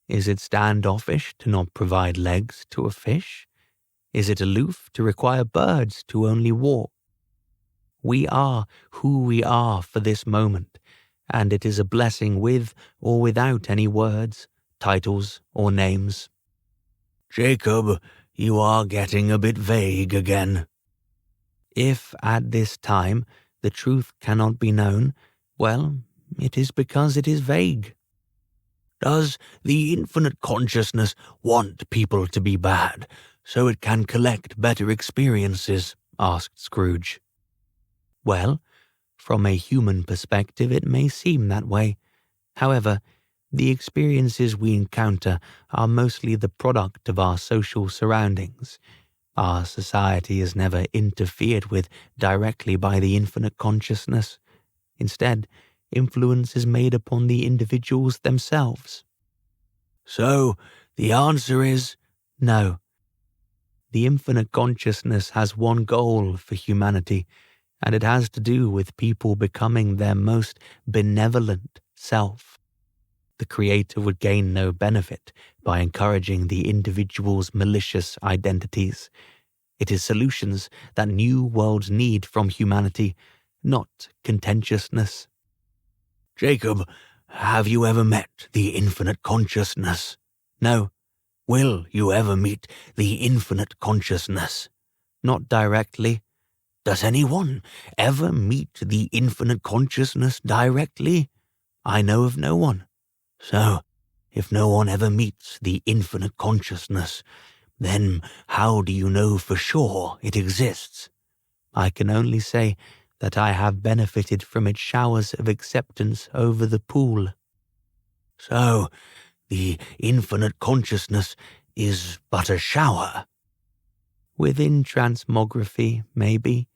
Is it standoffish to not provide legs to a fish? Is it aloof to require birds to only walk? We are who we are for this moment, and it is a blessing with or without any words, titles, or names." "Jacob, you are getting a bit vague again." "If at this time the truth cannot be known, well, it is because it is vague." "Does the infinite consciousness want people to be bad so it can collect better experiences?" asked Scrooge. "Well, from a human perspective it may seem that way. However, the experiences we encounter are mostly the product of our social surroundings. Our society is never interfered with directly by the infinite consciousness. Instead, influence is made upon the individuals themselves." "So, the answer is no. The infinite consciousness has one goal for humanity, and it has to do with people becoming their most benevolent self. the Creator would gain no benefit by encouraging the individual's malicious identities. It is solutions that new worlds need from humanity, not contentiousness. Jacob, have you ever met the infinite consciousness? No. Will you ever meet the infinite consciousness? Not directly. Does anyone ever meet the infinite consciousness directly? I know of no one. So, if no one ever meets the infinite consciousness, then how do you know for sure it exists? I can only say that I have benefited from its showers of acceptance over the pool. So, the infinite consciousness is but a shower? Within transmography, maybe.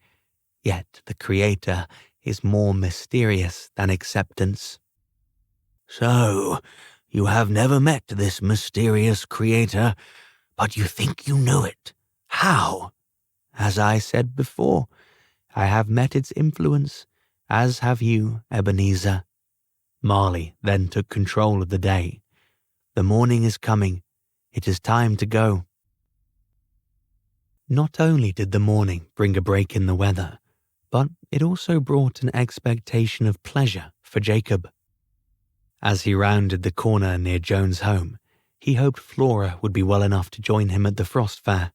Yet the Creator is more mysterious than acceptance. So, you have never met this mysterious Creator, but you think you know it. How? As I said before, I have met its influence, as have you, Ebenezer. Marley then took control of the day. The morning is coming. It is time to go. Not only did the morning bring a break in the weather, but it also brought an expectation of pleasure for Jacob. As he rounded the corner near Joan's home, he hoped Flora would be well enough to join him at the Frost Fair.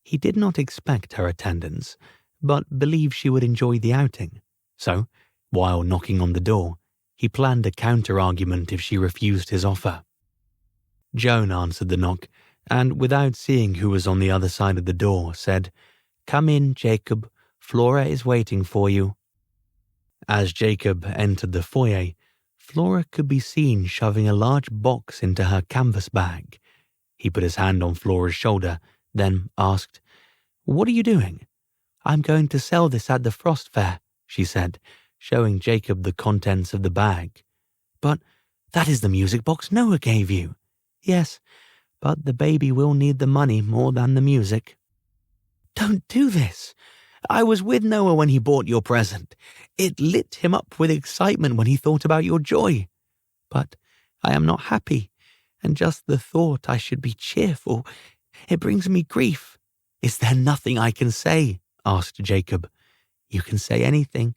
He did not expect her attendance, but believed she would enjoy the outing. So, while knocking on the door, he planned a counter-argument if she refused his offer. Joan answered the knock, and without seeing who was on the other side of the door, said, "Come in, Jacob. Flora is waiting for you." As Jacob entered the foyer, Flora could be seen shoving a large box into her canvas bag. He put his hand on Flora's shoulder, then asked, "What are you doing?" "I'm going to sell this at the Frost Fair," she said, showing Jacob the contents of the bag. "But that is the music box Noah gave you." "Yes, but the baby will need the money more than the music." "Don't do this. I was with Noah when he bought your present. It lit him up with excitement when he thought about your joy. But I am not happy, and just the thought I should be cheerful, it brings me grief." "Is there nothing I can say?" asked Jacob. "You can say anything,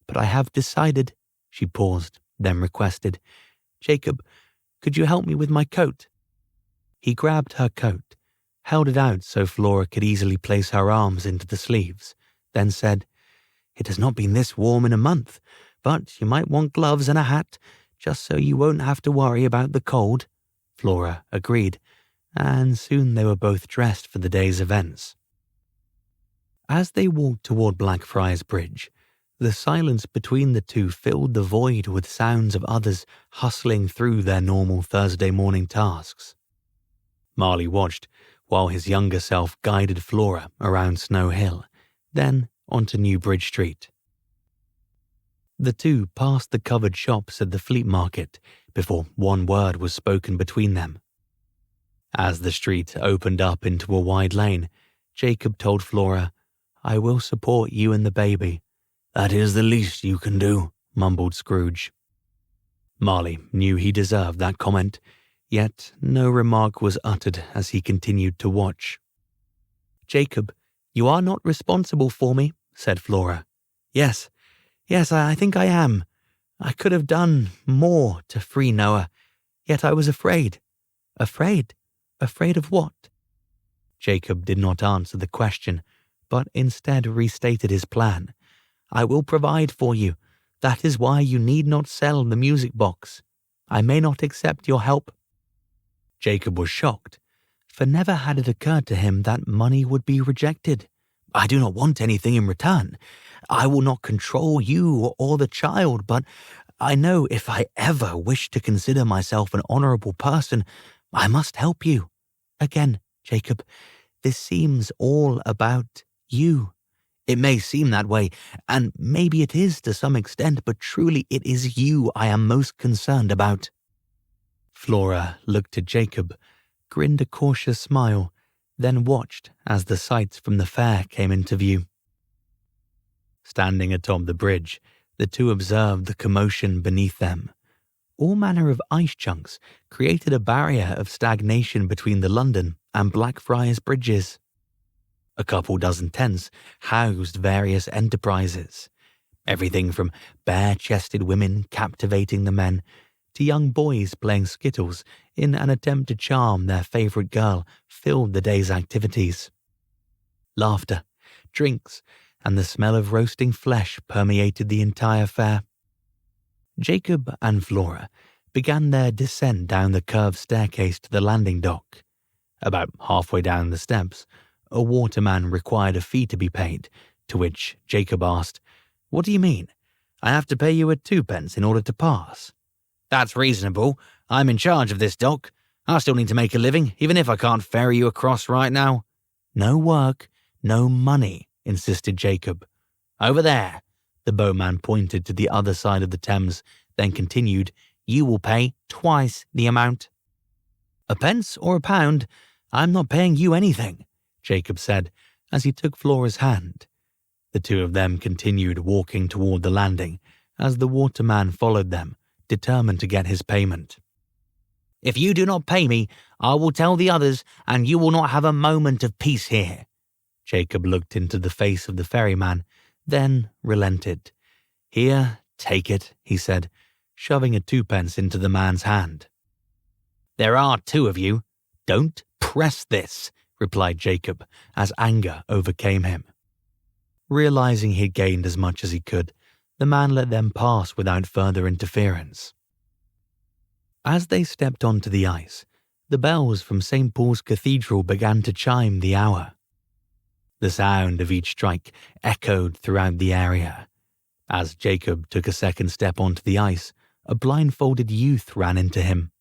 but I have decided." She paused, then requested, "Jacob, could you help me with my coat?" He grabbed her coat, held it out so Flora could easily place her arms into the sleeves, then said, "It has not been this warm in a month, but you might want gloves and a hat, just so you won't have to worry about the cold." Flora agreed, and soon they were both dressed for the day's events. As they walked toward Blackfriars Bridge, the silence between the two filled the void with sounds of others hustling through their normal Thursday morning tasks. Marley watched while his younger self guided Flora around Snow Hill, then onto New Bridge Street. The two passed the covered shops at the Fleet Market before one word was spoken between them. As the street opened up into a wide lane, Jacob told Flora, "I will support you and the baby." "That is the least you can do," mumbled Scrooge. Marley knew he deserved that comment, yet no remark was uttered as he continued to watch. "Jacob, you are not responsible for me," said Flora. Yes, I think I am. I could have done more to free Noah, yet I was afraid." "Afraid? Afraid of what?" Jacob did not answer the question, but instead restated his plan. "I will provide for you. That is why you need not sell the music box. I may not accept your help." Jacob was shocked, for never had it occurred to him that money would be rejected. "I do not want anything in return. I will not control you or the child, but I know if I ever wish to consider myself an honorable person, I must help you. Again, Jacob, this seems all about you. It may seem that way, and maybe it is to some extent, but truly it is you I am most concerned about." Flora looked at Jacob, grinned a cautious smile, then watched as the sights from the fair came into view. Standing atop the bridge, the two observed the commotion beneath them. All manner of ice chunks created a barrier of stagnation between the London and Blackfriars bridges. A couple dozen tents housed various enterprises, everything from bare-chested women captivating the men to young boys playing skittles in an attempt to charm their favourite girl filled the day's activities. Laughter, drinks, and the smell of roasting flesh permeated the entire fair. Jacob and Flora began their descent down the curved staircase to the landing dock. About halfway down the steps, a waterman required a fee to be paid, to which Jacob asked, "What do you mean? I have to pay you a 2p in order to pass?" "That's reasonable. I'm in charge of this dock. I still need to make a living, even if I can't ferry you across right now." "No work, no money," insisted Jacob. "Over there." The boatman pointed to the other side of the Thames, then continued, "You will pay twice the amount." "A pence or a pound, I'm not paying you anything," Jacob said as he took Flora's hand. The two of them continued walking toward the landing as the waterman followed them, determined to get his payment. "If you do not pay me, I will tell the others, and you will not have a moment of peace here." Jacob looked into the face of the ferryman, then relented. "Here, take it," he said, shoving a 2p into the man's hand. "There are two of you. Don't press this," replied Jacob, as anger overcame him. Realizing he'd gained as much as he could, the man let them pass without further interference. As they stepped onto the ice, the bells from St. Paul's Cathedral began to chime the hour. The sound of each strike echoed throughout the area. As Jacob took a second step onto the ice, a blindfolded youth ran into him.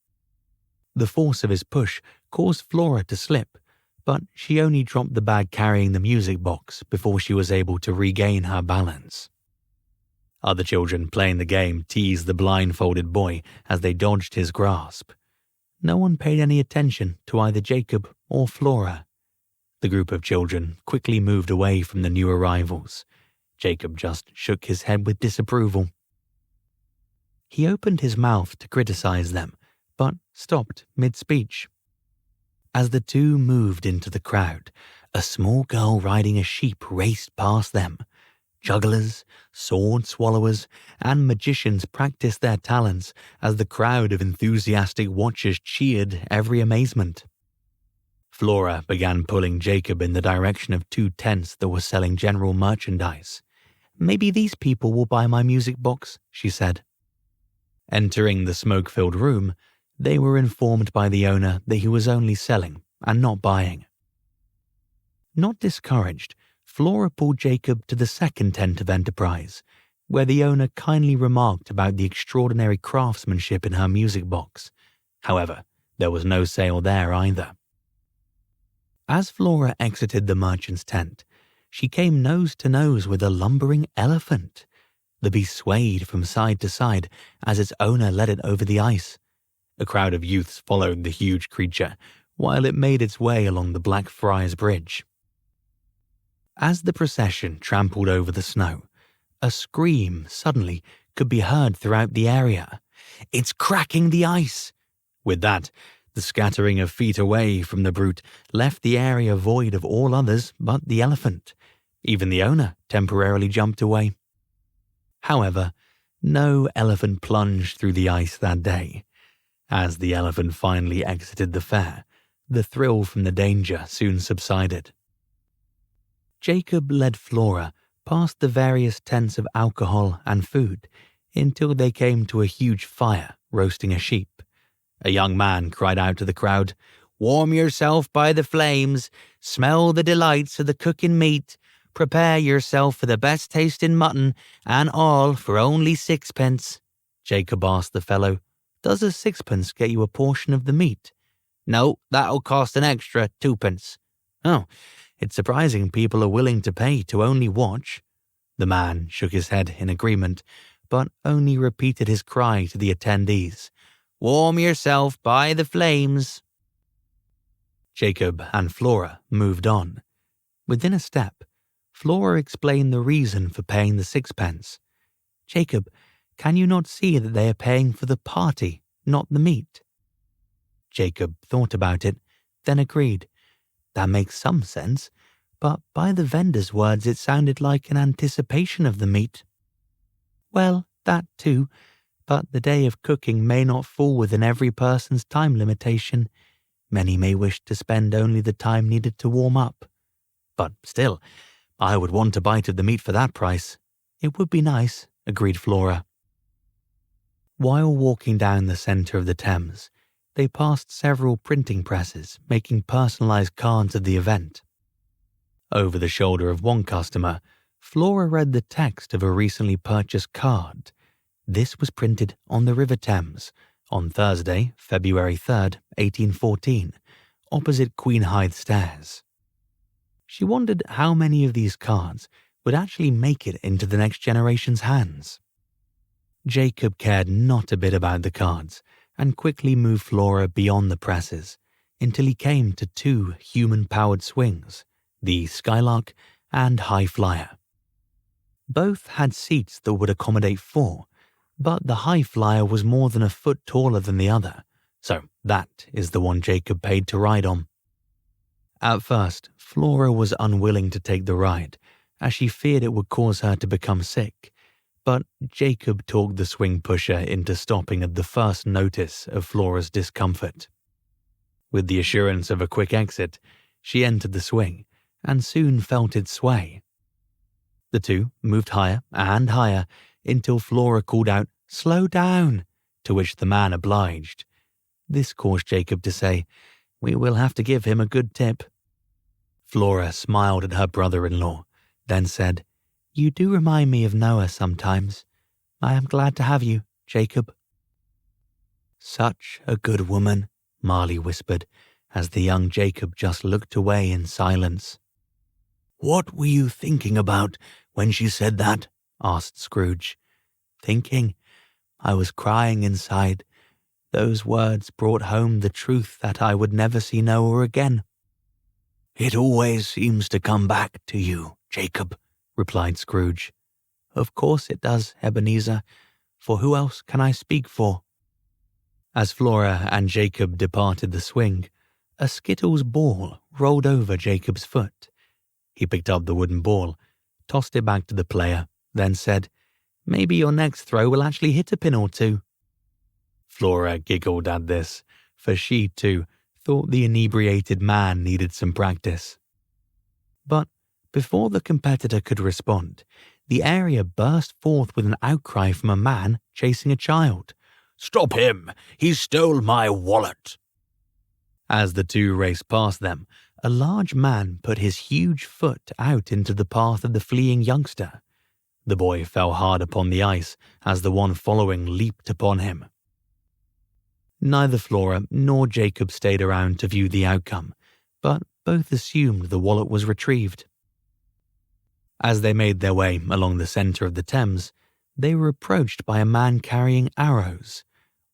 The force of his push caused Flora to slip, but she only dropped the bag carrying the music box before she was able to regain her balance. Other children playing the game teased the blindfolded boy as they dodged his grasp. No one paid any attention to either Jacob or Flora. The group of children quickly moved away from the new arrivals. Jacob just shook his head with disapproval. He opened his mouth to criticize them, but stopped mid-speech. As the two moved into the crowd, a small girl riding a sheep raced past them. Jugglers, sword swallowers, and magicians practiced their talents as the crowd of enthusiastic watchers cheered every amazement. Flora began pulling Jacob in the direction of 2 tents that were selling general merchandise. "Maybe these people will buy my music box," she said. Entering the smoke-filled room, they were informed by the owner that he was only selling and not buying. Not discouraged, Flora pulled Jacob to the second tent of enterprise, where the owner kindly remarked about the extraordinary craftsmanship in her music box. However, there was no sale there either. As Flora exited the merchant's tent, she came nose to nose with a lumbering elephant. The beast swayed from side to side as its owner led it over the ice. A crowd of youths followed the huge creature while it made its way along the Blackfriars Bridge. As the procession trampled over the snow, a scream suddenly could be heard throughout the area. "It's cracking the ice!" With that, the scattering of feet away from the brute left the area void of all others but the elephant. Even the owner temporarily jumped away. However, no elephant plunged through the ice that day. As the elephant finally exited the fair, the thrill from the danger soon subsided. Jacob led Flora past the various tents of alcohol and food until they came to a huge fire roasting a sheep. A young man cried out to the crowd, "Warm yourself by the flames, smell the delights of the cooking meat, prepare yourself for the best tasting mutton, and all for only 6p. Jacob asked the fellow, "Does a 6p get you a portion of the meat?" "No, that'll cost an extra 2p. "Oh, it's surprising people are willing to pay to only watch." The man shook his head in agreement, but only repeated his cry to the attendees, "Warm yourself by the flames." Jacob and Flora moved on. Within a step, Flora explained the reason for paying the 6p. "Jacob, Can you not see that they are paying for the party, not the meat?" Jacob thought about it, then agreed. That makes some sense, but by the vendor's words it sounded like an anticipation of the meat. Well, that too, but the day of cooking may not fall within every person's time limitation. Many may wish to spend only the time needed to warm up. But still, I would want a bite of the meat for that price. It would be nice, agreed Flora. While walking down the centre of the Thames, they passed several printing presses making personalised cards of the event. Over the shoulder of one customer, Flora read the text of a recently purchased card. This was printed on the River Thames on Thursday, February 3rd, 1814, opposite Queen Hythe Stairs. She wondered how many of these cards would actually make it into the next generation's hands. Jacob cared not a bit about the cards and quickly moved Flora beyond the presses until he came to two human-powered swings, the Skylark and High Flyer. Both had seats that would accommodate four, but the High Flyer was more than a foot taller than the other, so that is the one Jacob paid to ride on. At first, Flora was unwilling to take the ride, as she feared it would cause her to become sick, but Jacob talked the swing pusher into stopping at the first notice of Flora's discomfort. With the assurance of a quick exit, she entered the swing and soon felt it sway. The two moved higher and higher until Flora called out, "Slow down," to which the man obliged. This caused Jacob to say, "We will have to give him a good tip." Flora smiled at her brother-in-law, then said, "You do remind me of Noah sometimes. I am glad to have you, Jacob." "Such a good woman," Marley whispered, as the young Jacob just looked away in silence. "What were you thinking about when she said that?" asked Scrooge. "Thinking? I was crying inside. Those words brought home the truth that I would never see Noah again." "It always seems to come back to you, Jacob," replied Scrooge. "Of course it does, Ebenezer, for who else can I speak for?" As Flora and Jacob departed the swing, a Skittles ball rolled over Jacob's foot. He picked up the wooden ball, tossed it back to the player, then said, "Maybe your next throw will actually hit a pin or two." Flora giggled at this, for she, too, thought the inebriated man needed some practice. But before the competitor could respond, the area burst forth with an outcry from a man chasing a child. "Stop him! He stole my wallet!" As the two raced past them, a large man put his huge foot out into the path of the fleeing youngster. The boy fell hard upon the ice as the one following leaped upon him. Neither Flora nor Jacob stayed around to view the outcome, but both assumed the wallet was retrieved. As they made their way along the centre of the Thames, they were approached by a man carrying arrows.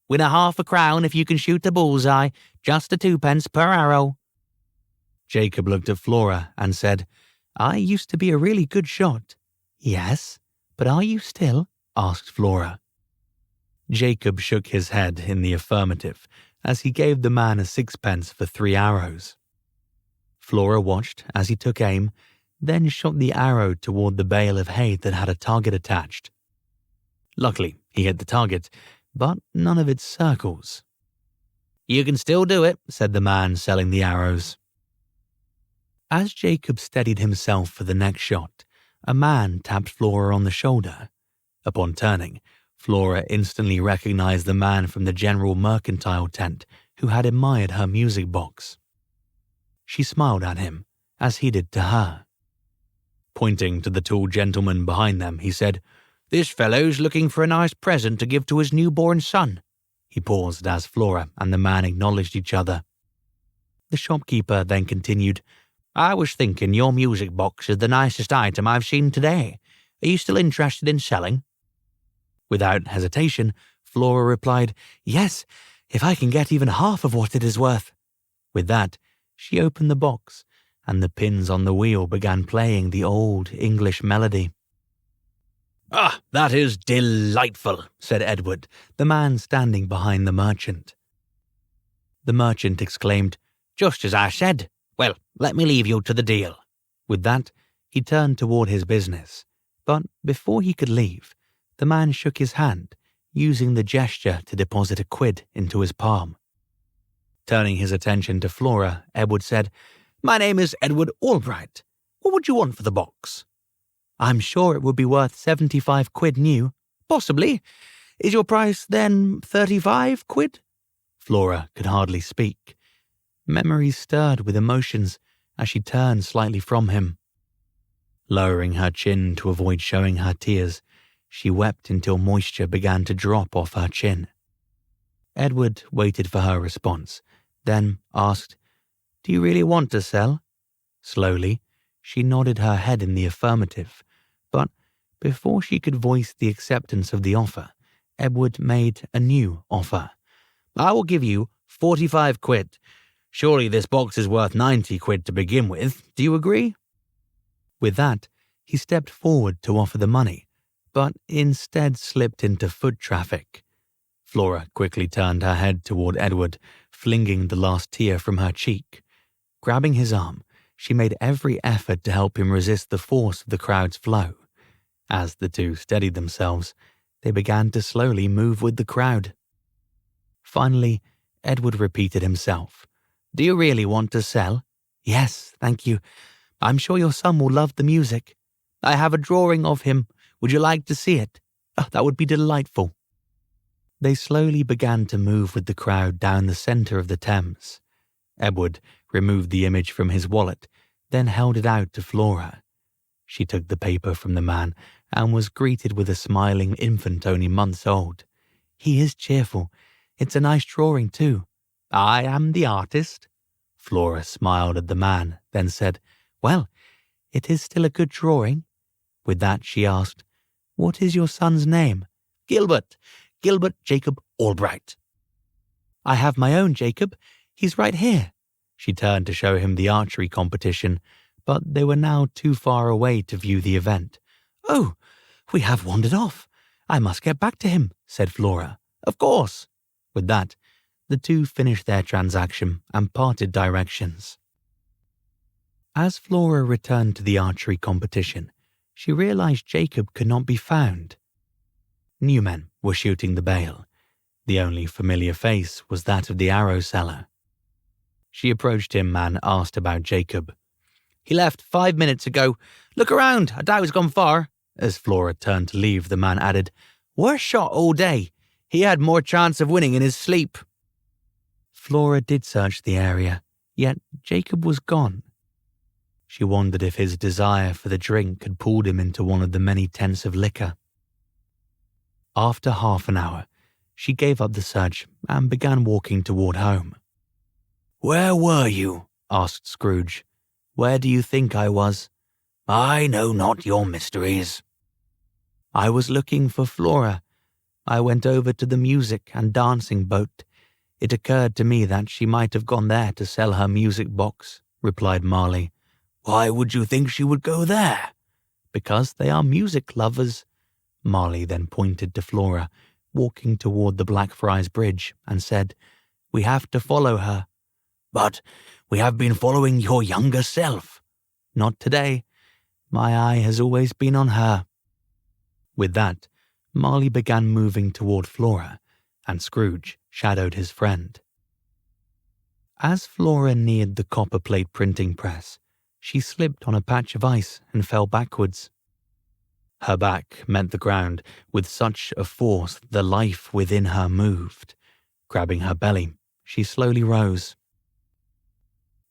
"Win a £1/2 if you can shoot a bullseye, just a 2p per arrow." Jacob looked at Flora and said, "I used to be a really good shot." "Yes, but are you still?" asked Flora. Jacob shook his head in the affirmative as he gave the man a 6p for 3 arrows. Flora watched as he took aim, then shot the arrow toward the bale of hay that had a target attached. Luckily, he hit the target, but none of its circles. "You can still do it," said the man selling the arrows. As Jacob steadied himself for the next shot, a man tapped Flora on the shoulder. Upon turning, Flora instantly recognized the man from the general mercantile tent who had admired her music box. She smiled at him, as he did to her. Pointing to the tall gentleman behind them, he said, "This fellow's looking for a nice present to give to his newborn son." He paused as Flora and the man acknowledged each other. The shopkeeper then continued, "I was thinking your music box is the nicest item I've seen today. Are you still interested in selling?" Without hesitation, Flora replied, "Yes, if I can get even half of what it is worth." With that, she opened the box, and the pins on the wheel began playing the old English melody. "Ah, that is delightful," said Edward, the man standing behind the merchant. The merchant exclaimed, "Just as I said. Well, let me leave you to the deal." With that, he turned toward his business, but before he could leave, the man shook his hand, using the gesture to deposit a quid into his palm. Turning his attention to Flora, Edward said, "My name is Edward Albright. What would you want for the box?" "I'm sure it would be worth 75 quid new." "Possibly. Is your price, then, 35 quid? Flora could hardly speak. Memories stirred with emotions as she turned slightly from him. Lowering her chin to avoid showing her tears, she wept until moisture began to drop off her chin. Edward waited for her response, then asked, "Do you really want to sell?" Slowly, she nodded her head in the affirmative, but before she could voice the acceptance of the offer, Edward made a new offer. "I will give you 45 quid. Surely this box is worth 90 quid to begin with. Do you agree?" With that, he stepped forward to offer the money, but instead slipped into foot traffic. Flora quickly turned her head toward Edward, flinging the last tear from her cheek. Grabbing his arm, she made every effort to help him resist the force of the crowd's flow. As the two steadied themselves, they began to slowly move with the crowd. Finally, Edward repeated himself. "Do you really want to sell?" "Yes, thank you. I'm sure your son will love the music. I have a drawing of him. Would you like to see it? Oh, that would be delightful." They slowly began to move with the crowd down the centre of the Thames. Edward removed the image from his wallet, then held it out to Flora. She took the paper from the man and was greeted with a smiling infant only months old. "He is cheerful. It's a nice drawing, too." "I am the artist." Flora smiled at the man, then said, "Well, it is still a good drawing." With that, she asked, "What is your son's name?" "Gilbert Jacob Albright." "I have my own Jacob. He's right here." She turned to show him the archery competition, but they were now too far away to view the event. "Oh, we have wandered off. I must get back to him," said Flora. "Of course." With that, the two finished their transaction and parted directions. As Flora returned to the archery competition, she realized Jacob could not be found. New men were shooting the bail. The only familiar face was that of the arrow seller. She approached him and asked about Jacob. "He left 5 minutes ago. Look around, I doubt he's gone far." As Flora turned to leave, the man added, "Worse shot all day. He had more chance of winning in his sleep." Flora did search the area, yet Jacob was gone. She wondered if his desire for the drink had pulled him into one of the many tents of liquor. After half an hour, she gave up the search and began walking toward home. "Where were you?" asked Scrooge. "Where do you think I was?" "I know not your mysteries." "I was looking for Flora. I went over to the music and dancing boat. It occurred to me that she might have gone there to sell her music box," replied Marley. "Why would you think she would go there?" "Because they are music lovers." Marley then pointed to Flora, walking toward the Blackfriars Bridge, and said, "We have to follow her." "But we have been following your younger self." "Not today. My eye has always been on her." With that, Marley began moving toward Flora, and Scrooge shadowed his friend. As Flora neared the copper-plate printing press, she slipped on a patch of ice and fell backwards. Her back met the ground with such a force that the life within her moved. Grabbing her belly, she slowly rose.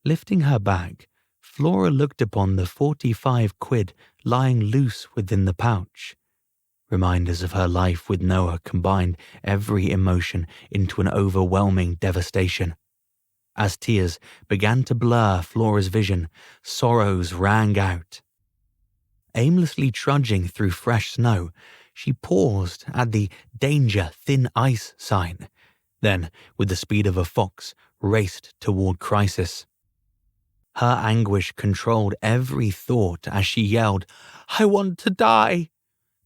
Lifting her bag, Flora looked upon the 45 quid lying loose within the pouch. Reminders of her life with Noah combined every emotion into an overwhelming devastation. As tears began to blur Flora's vision, sorrows rang out. Aimlessly trudging through fresh snow, she paused at the "Danger, Thin Ice" sign, then, with the speed of a fox, raced toward crisis. Her anguish controlled every thought as she yelled, "I want to die!"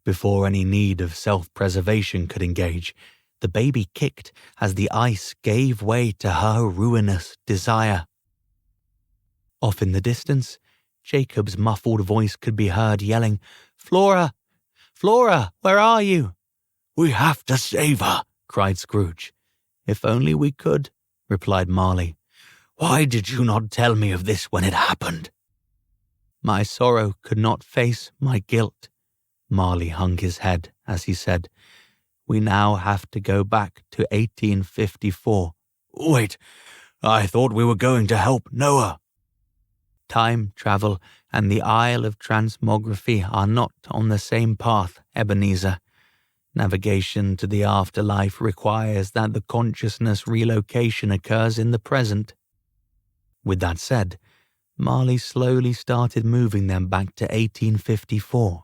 Before any need of self-preservation could engage, the baby kicked as the ice gave way to her ruinous desire. Off in the distance, Jacob's muffled voice could be heard yelling, "Flora! Flora, where are you?" "We have to save her," cried Scrooge. "If only we could," replied Marley. "Why did you not tell me of this when it happened?" My sorrow could not face my guilt. Marley hung his head as he said, "We now have to go back to 1854. Wait, I thought we were going to help Noah. Time travel and the Isle of Transmography are not on the same path, Ebenezer. Navigation to the afterlife requires that the consciousness relocation occurs in the present." With that said, Marley slowly started moving them back to 1854.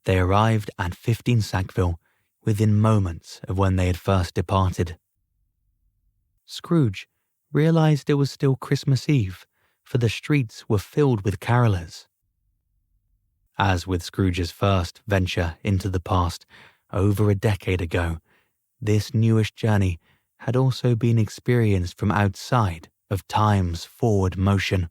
They arrived at 15 Sackville within moments of when they had first departed. Scrooge realized it was still Christmas Eve, for the streets were filled with carolers. As with Scrooge's first venture into the past over a decade ago, this newish journey had also been experienced from outside of time's forward motion.